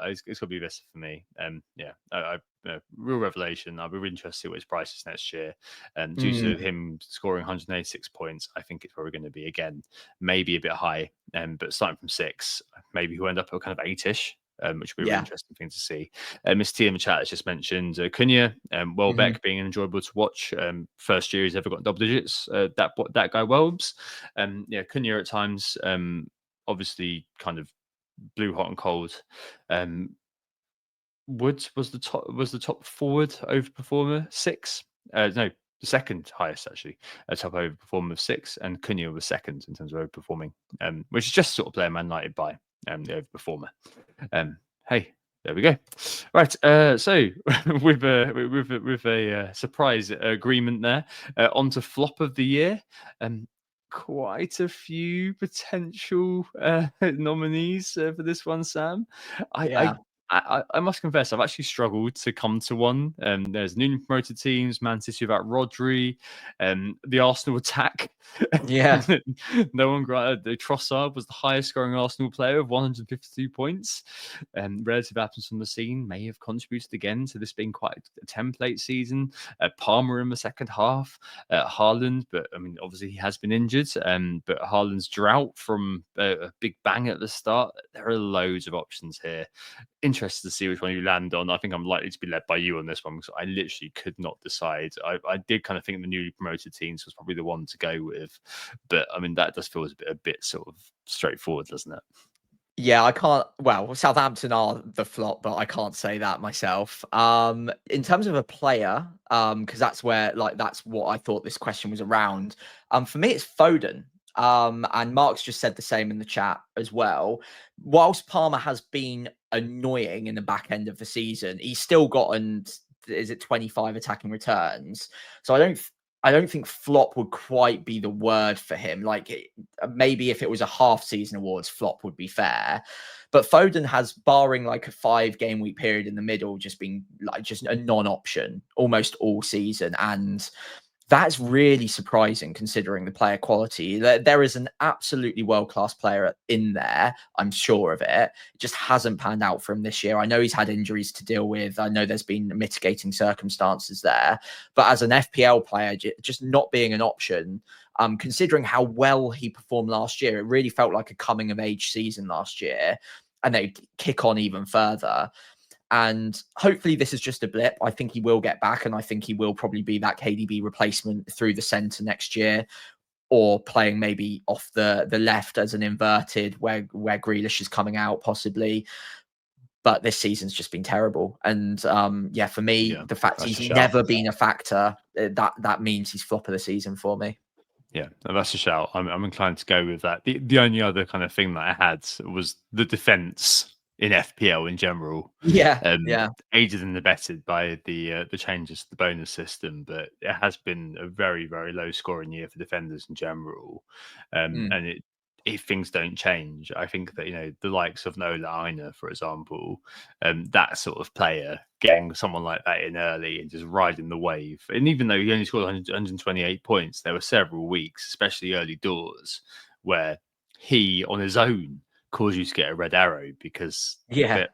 C: It's got to be Vista for me. Real revelation. I'll be really interested to see what his price is next year. And due to him scoring 186 points, I think it's probably going to be again maybe a bit high. But starting from 6, maybe he'll end up at kind of 8ish. Which would be a really interesting thing to see. Miss T in the chat has just mentioned Cunha, Welbeck being enjoyable to watch. First year he's ever got double digits. That guy Welbs. Cunha at times, obviously kind of blew hot and cold. Woods was the top forward overperformer, 6. No, the second highest actually, a top overperformer of 6, and Cunha was second in terms of overperforming, which is just sort of player Man United by the overperformer. Hey, there we go. Right, so with a surprise agreement there, on to flop of the year. Quite a few potential nominees for this one, Sam. I must confess, I've actually struggled to come to one. There's newly promoted teams, Man City without Rodri, the Arsenal attack.
D: Yeah.
C: No one granted. The Trossard was the highest scoring Arsenal player of 152 points. Relative absence from the scene may have contributed again to this being quite a template season. Palmer in the second half. Haaland, but I mean, obviously he has been injured. But Haaland's drought from a big bang at the start. There are loads of options here. Interested to see which one you land on. I think I'm likely to be led by you on this one because I literally could not decide. I did kind of think the newly promoted teams was probably the one to go with, but I mean that does feel a bit sort of straightforward, doesn't it?
D: Yeah, I can't. Well, Southampton are the flop, but I can't say that myself. In terms of a player, because that's what I thought this question was around. For me, it's Foden. And Mark's just said the same in the chat as well. Whilst Palmer has been annoying in the back end of the season, he's still gotten 25 attacking returns. So I don't think flop would quite be the word for him. Maybe if it was a half season awards, flop would be fair. But Foden has, barring like a 5-game week period in the middle, just been just a non-option almost all season. And that's really surprising considering the player quality. There is an absolutely world-class player in there. I'm sure of it. It just hasn't panned out for him this year. I know he's had injuries to deal with. I know there's been mitigating circumstances there. But as an FPL player, just not being an option, considering how well he performed last year, it really felt like a coming-of-age season last year. And they kick on even further. And hopefully this is just a blip. I think he will get back, and I think he will probably be that KDB replacement through the centre next year, or playing maybe off the left as an inverted where Grealish is coming out possibly. But this season's just been terrible. And for me, the fact he's never been a factor, that means he's flop of the season for me.
C: Yeah, that's a shout. I'm inclined to go with that. The only other kind of thing that I had was the defence in FPL in general. Aided and abetted by the changes to the bonus system, but it has been a very, very low scoring year for defenders in general. And if things don't change, I think that the likes of Nola Aina, for example, that sort of player, getting someone like that in early and just riding the wave. And even though he only scored 128 points, there were several weeks, especially early doors, where he on his own cause you to get a red arrow because the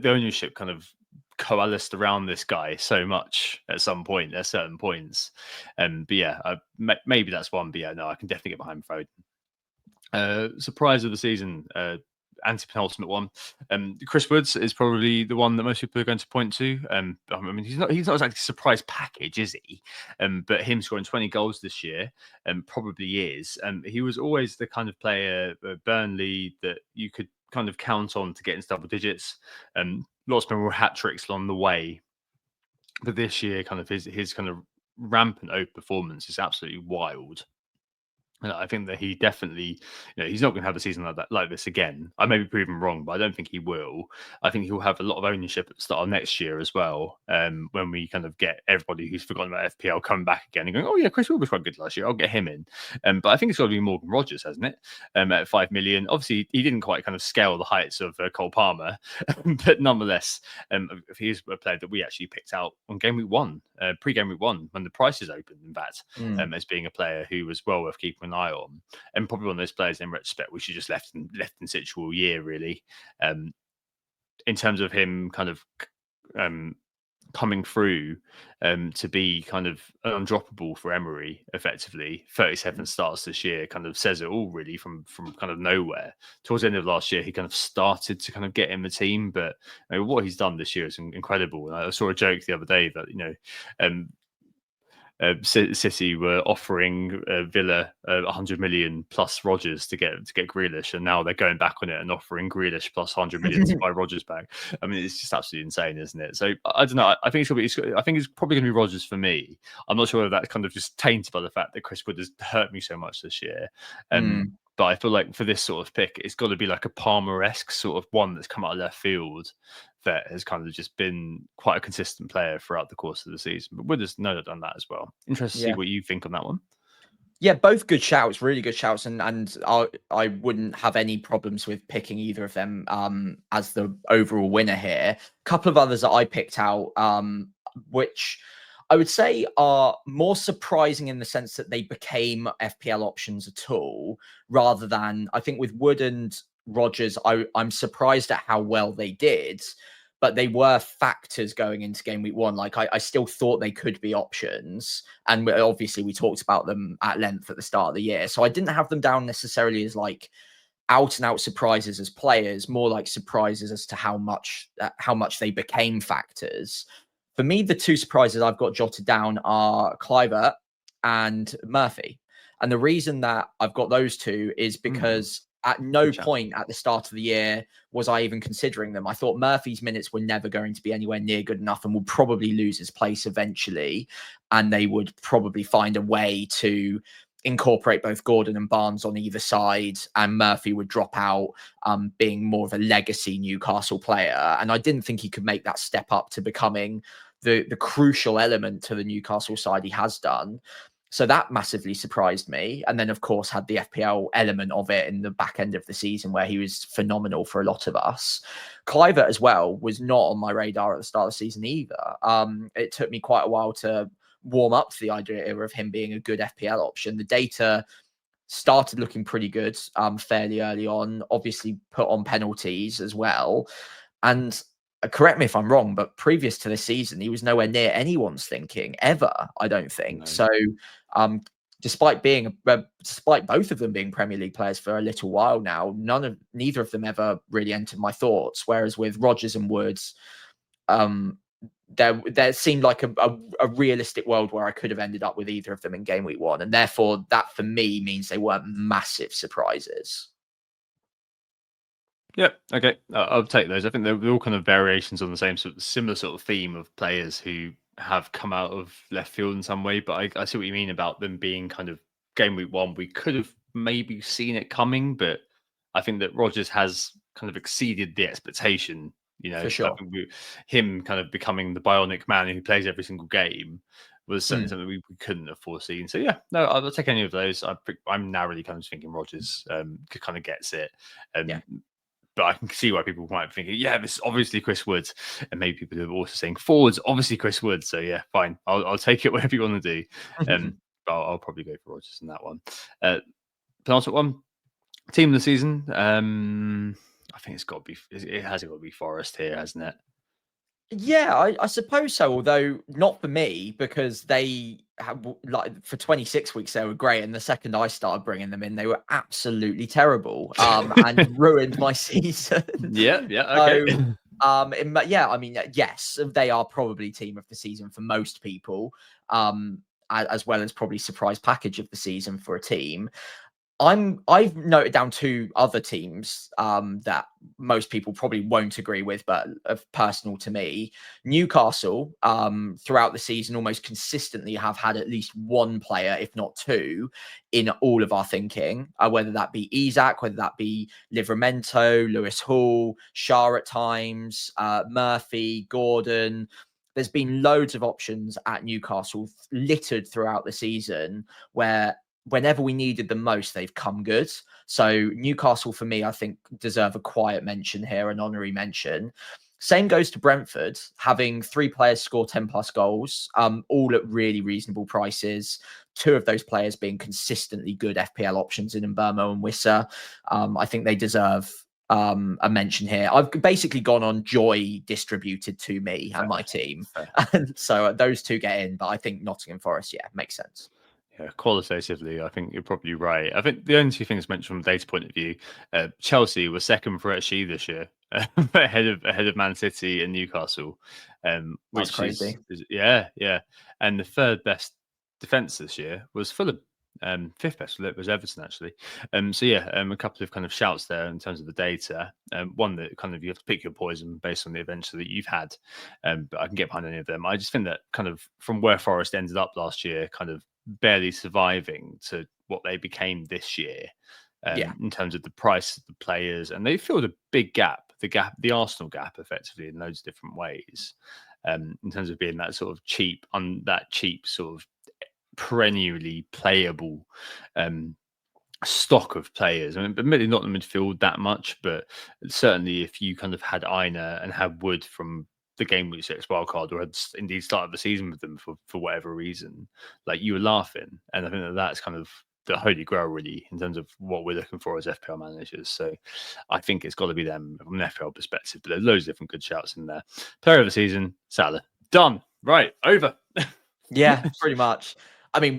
C: ownership kind of coalesced around this guy so much at some point at certain points. Maybe that's one, but no, I can definitely get behind Foden. Surprise of the season, anti-penultimate one. Chris Woods is probably the one that most people are going to point to. I mean, he's not exactly a surprise package, is he? But him scoring 20 goals this year probably is. He was always the kind of player, Burnley, that you could kind of count on to get into double digits. Lots of memorable hat tricks along the way. But this year, kind of his kind of rampant performance is absolutely wild. And I think that he definitely, he's not going to have a season like this again. I may be proven wrong, but I don't think he will. I think he'll have a lot of ownership at the start of next year as well. When we kind of get everybody who's forgotten about FPL coming back again and going, oh yeah, Chris Wood was quite good last year. I'll get him in. But I think it's got to be Morgan Rogers, hasn't it? At 5 million. Obviously, he didn't quite kind of scale the heights of Cole Palmer, but nonetheless, he's a player that we actually picked out on game week 1, pre-game week 1, when the prices opened. In fact, as being a player who was well worth keeping an eye on, and probably one of those players in retrospect we should just left in situ all year, really. In terms of him kind of coming through to be kind of undroppable for Emery, effectively. 37 starts this year kind of says it all, really, from kind of nowhere. Towards the end of last year, he kind of started to kind of get in the team, but what he's done this year is incredible. And I saw a joke the other day that City were offering Villa 100 million plus Rodgers to get Grealish, and now they're going back on it and offering Grealish plus 100 million to buy Rodgers back. I mean, it's just absolutely insane, isn't it? So I don't know. I think it's probably going to be Rodgers for me. I'm not sure whether that's kind of just tainted by the fact that Chris Wood has hurt me so much this year. But I feel like for this sort of pick, it's got to be like a Palmer-esque sort of one that's come out of left field that has kind of just been quite a consistent player throughout the course of the season. But Wood has no doubt done that as well. Interested to see what you think on that one.
D: Yeah, both good shouts, really good shouts, and I wouldn't have any problems with picking either of them as the overall winner here. A couple of others that I picked out, which I would say are more surprising in the sense that they became FPL options at all, rather than, I think with Wood and Rodgers, I'm surprised at how well they did, but they were factors going into game week 1. Like I still thought they could be options. And obviously we talked about them at length at the start of the year. So I didn't have them down necessarily as like out and out surprises as players, more like surprises as to how much they became factors. For me, the two surprises I've got jotted down are Kluivert and Murphy. And the reason that I've got those two is because at no point at the start of the year was I even considering them. I thought Murphy's minutes were never going to be anywhere near good enough and would probably lose his place eventually. And they would probably find a way to incorporate both Gordon and Barnes on either side, and Murphy would drop out, being more of a legacy Newcastle player. And I didn't think he could make that step up to becoming the crucial element to the Newcastle side he has done. So that massively surprised me. And then, of course, had the FPL element of it in the back end of the season where he was phenomenal for a lot of us. Kluivert as well was not on my radar at the start of the season either. It took me quite a while to warm up to the idea of him being a good FPL option. The data started looking pretty good fairly early on, obviously put on penalties as well. And correct me if I'm wrong, but previous to this season, he was nowhere near anyone's thinking ever, I don't think. No. So despite both of them being Premier League players for a little while now, neither of them ever really entered my thoughts. Whereas with Rodgers and Woods, there seemed like a realistic world where I could have ended up with either of them in game week 1. And therefore that for me means they weren't massive surprises.
C: Yeah, okay. I'll take those. I think they're all kind of variations on the same similar sort of theme of players who have come out of left field in some way. But I see what you mean about them being kind of game week 1. We could have maybe seen it coming, but I think that Rodgers has kind of exceeded the expectation.
D: For sure.
C: I think him kind of becoming the bionic man who plays every single game was certainly something we couldn't have foreseen. So yeah, no, I'll take any of those. I'm narrowly kind of thinking Rodgers kind of gets it. But I can see why people might be thinking, yeah, this is obviously Chris Wood. And maybe people are also saying forwards, obviously Chris Wood. So yeah, fine. I'll take it whatever you want to do. But I'll probably go for Rodgers in that one. Penultimate one, team of the season. I think it has got to be Forest here, hasn't it?
D: Yeah, I suppose so. Although not for me, because they have, like, for 26 weeks they were great, and the second I started bringing them in, they were absolutely terrible, and ruined my season.
C: Yeah, okay.
D: So, yeah, I mean, yes, they are probably team of the season for most people, as well as probably surprise package of the season for a team. I've noted down two other teams that most people probably won't agree with, but of personal to me. Newcastle, throughout the season, almost consistently have had at least one player, if not two, in all of our thinking. Whether that be Isak, whether that be Livramento, Lewis Hall, Shah at times, Murphy, Gordon. There's been loads of options at Newcastle littered throughout the season where whenever we needed them most, they've come good. So Newcastle, for me, I think deserve a quiet mention here, an honorary mention. Same goes to Brentford, having three players score 10 plus goals, all at really reasonable prices. Two of those players being consistently good FPL options in Mbermo and Wissa. I think they deserve a mention here. I've basically gone on joy distributed to me and my team. And so those two get in, but I think Nottingham Forest, yeah, makes sense.
C: Yeah, qualitatively, I think you're probably right. I think the only two things mentioned from a data point of view, Chelsea was second for XG this year, ahead of Man City and Newcastle,
D: That's
C: which
D: crazy.
C: is yeah, and the third best defense this year was Fulham. Fifth best was Everton actually. So yeah, a couple of kind of shouts there in terms of the data. One that kind of you have to pick your poison based on the events that you've had, but I can get behind any of them. I just think that kind of from where Forest ended up last year, kind of barely surviving to what they became this year, in terms of the price of the players, and they filled a big gap, the Arsenal gap, effectively in loads of different ways, in terms of being that sort of cheap sort of perennially playable stock of players. I mean, admittedly not in the midfield that much, but certainly if you kind of had Aina and had Wood from the game week 6 wildcard, or had indeed started the season with them for whatever reason, like you were laughing. And I think that's kind of the holy grail really in terms of what we're looking for as FPL managers. So I think it's got to be them from an FPL perspective, but there's loads of different good shouts in there. Player of the season, Salah. Done. Right, over.
D: Yeah, pretty much. I mean,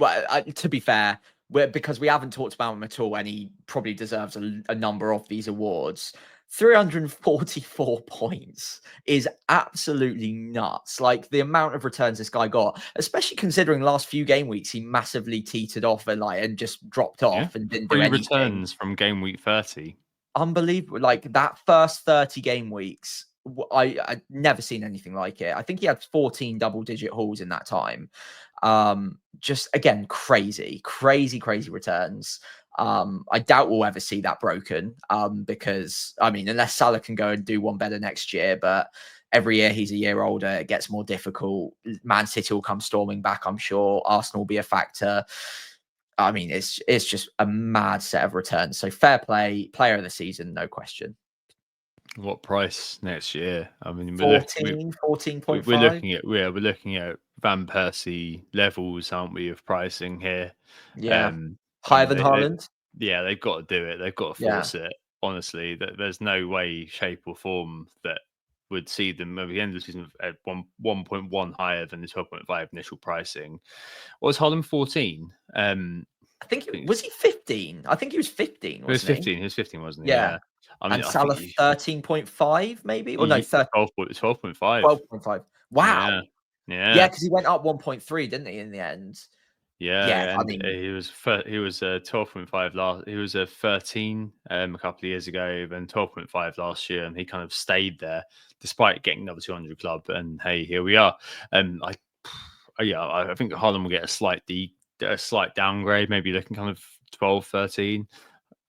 D: to be fair, because we haven't talked about him at all, and he probably deserves a number of these awards. 344 points is absolutely nuts. Like the amount of returns this guy got, especially considering last few game weeks, he massively teetered off and just dropped off and didn't do
C: 3
D: anything.
C: returns from game week 30.
D: Unbelievable. Like that first 30 game weeks, I'd never seen anything like it. I think he had 14 double-digit hauls in that time. Just again, crazy returns. I doubt we'll ever see that broken. Because I mean, unless Salah can go and do one better next year, but every year he's a year older, it gets more difficult. Man City will come storming back, I'm sure. Arsenal will be a factor. I mean, it's just a mad set of returns. So fair play, player of the season, no question.
C: What price next year? I mean,
D: 14.5.
C: We're looking at Van Persie levels, aren't we, of pricing here?
D: Yeah.
C: I
D: Higher
C: mean,
D: than Haaland?
C: yeah, they've got to do it. They've got to force it. Honestly, there's no way, shape, or form that would see them at the end of the season at 1.1 higher than the 12.5 initial pricing. What was Haaland 14?
D: I think was he 15? I think he was 15,
C: He was
D: wasn't
C: 15. He was 15, wasn't he?
D: Yeah.
C: I mean,
D: And Salah 13.5, maybe? Or no,
C: 12.5.
D: 12.5. Wow.
C: Yeah,
D: because he went up 1.3, didn't he, in the end? Yeah, I
C: and
D: mean,
C: he was 12.5 last. He was a 13 a couple of years ago, then 12.5 last year, and he kind of stayed there despite getting another 200 club. And hey, here we are. I think Haaland will get a slight downgrade, maybe looking kind of 12, 13.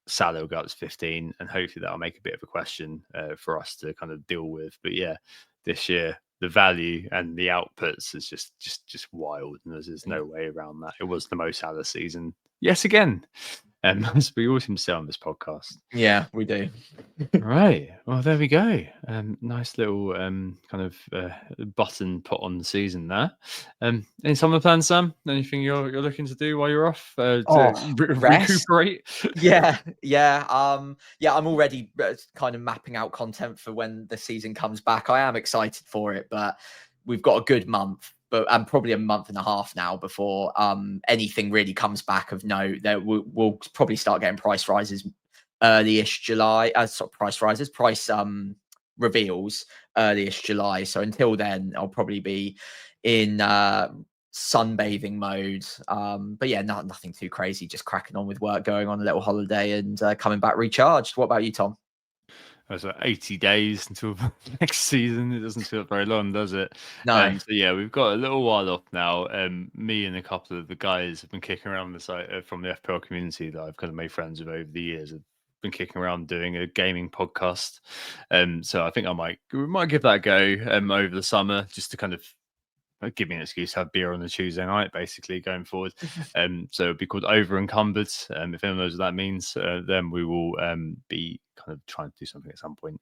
C: Salah will go up to 15, and hopefully that'll make a bit of a question for us to kind of deal with. But yeah, this year the value and the outputs is just wild, and there's no way around that. It was the most Salah season yet again, as we always seem to say on this podcast.
D: Yeah, we do.
C: Right. Well, there we go. Nice little kind of button put on the season there. Any summer plans, Sam? Anything you're looking to do while you're off to recuperate?
D: Yeah. I'm already kind of mapping out content for when the season comes back. I am excited for it, but we've got a good month, and probably a month and a half now before anything really comes back of note. We'll probably start getting price rises early-ish July. Price reveals early-ish July. So until then, I'll probably be in sunbathing mode. But yeah, nothing too crazy, just cracking on with work, going on a little holiday and coming back recharged. What about you, Tom?
C: It's like 80 days until next season. It doesn't feel very long, does it?
D: No.
C: So yeah, we've got a little while off now. Me and a couple of the guys have been kicking around the site from the FPL community that I've kind of made friends with over the years. Have been kicking around doing a gaming podcast. So I think we might give that a go over the summer, just to kind of give me an excuse to have beer on a Tuesday night, basically, going forward. So it'll be called Over Encumbered. If anyone knows what that means, then we will be kind of trying to do something at some point.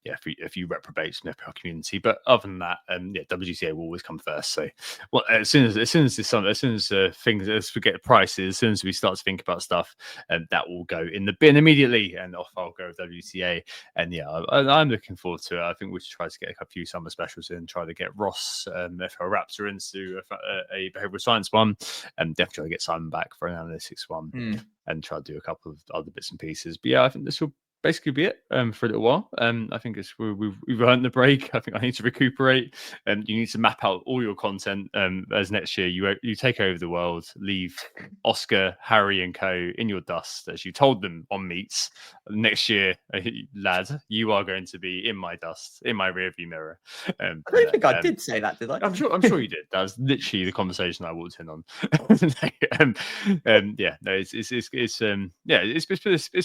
C: Yeah, a few reprobates in the FPL community. But other than that, yeah, WGTA will always come first. So, well, as soon as this summer, as we get prices, as soon as we start to think about stuff, that will go in the bin immediately, and off I'll go with WGTA. And yeah, I'm looking forward to it. I think we should try to get a few summer specials in, try to get Ross, FPL Raptor into a behavioral science one, and definitely try to get Simon back for an analytics one, and try to do a couple of other bits and pieces. But yeah, I think this will basically be it for a little while. I think we've earned the break. I think I need to recuperate. You need to map out all your content as next year you take over the world, leave Oscar, Harry and co in your dust, as you told them on Meets. Next year, lad, you are going to be in my dust, in my rearview mirror.
D: I don't think I did say that, did I?
C: I'm sure you did. That was literally the conversation I walked in on. Yeah, no, it's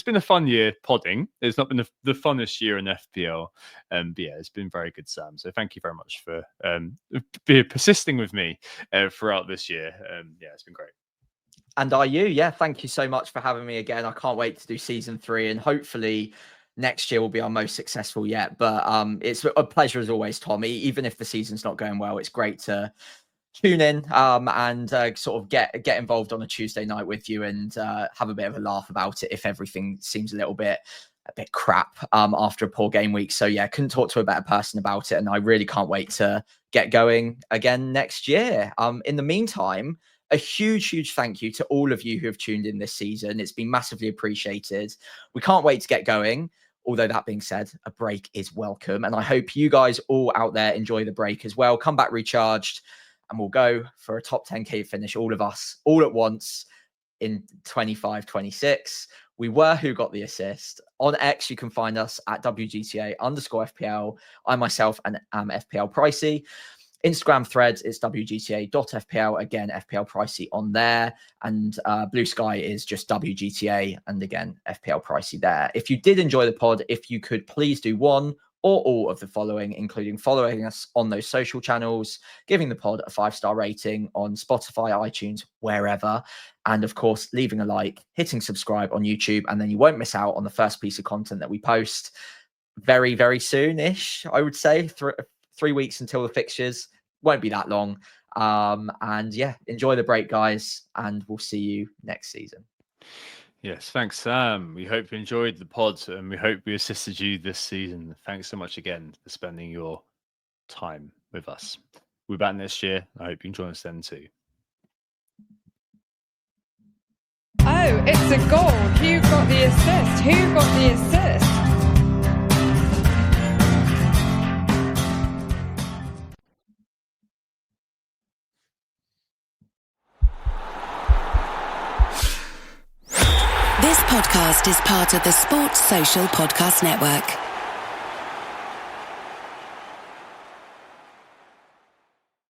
C: been a fun year podding. It's not been the funnest year in FPL, but yeah, it's been very good, Sam. So thank you very much for persisting with me throughout this year. Yeah, it's been great.
D: And are you? Yeah, thank you so much for having me again. I can't wait to do season 3, and hopefully next year will be our most successful yet. But it's a pleasure as always, Tom. Even if the season's not going well, it's great to tune in and sort of get involved on a Tuesday night with you and have a bit of a laugh about it if everything seems a bit crap after a poor game week. So yeah, couldn't talk to a better person about it, and I really can't wait to get going again next year. In the meantime, a huge thank you to all of you who have tuned in this season. It's been massively appreciated. We can't wait to get going. Although that being said, a break is welcome, and I hope you guys all out there enjoy the break as well. Come back recharged, and we'll go for a top 10k finish, all of us, all at once in 25-26. We were Who Got the Assist. On X, you can find us at WGTA_FPL. I myself am FPL Pricey. Instagram threads, it's WGTA.FPL. Again, FPL Pricey on there. And Blue Sky is just WGTA. And again, FPL Pricey there. If you did enjoy the pod, if you could please do one or all of the following, including following us on those social channels, giving the pod a 5-star rating on Spotify, iTunes, wherever. And of course, leaving a like, hitting subscribe on YouTube, and then you won't miss out on the first piece of content that we post very, very soon-ish, I would say. 3 weeks until the fixtures. Won't be that long. And yeah, enjoy the break, guys, and we'll see you next season.
C: Yes, thanks, Sam. We hope you enjoyed the pod, and we hope we assisted you this season. Thanks so much again for spending your time with us. We're back next year. I hope you can join us then too.
E: Oh, it's a goal. Who got the assist? Who got the assist?
F: This podcast is part of the Sports Social Podcast Network.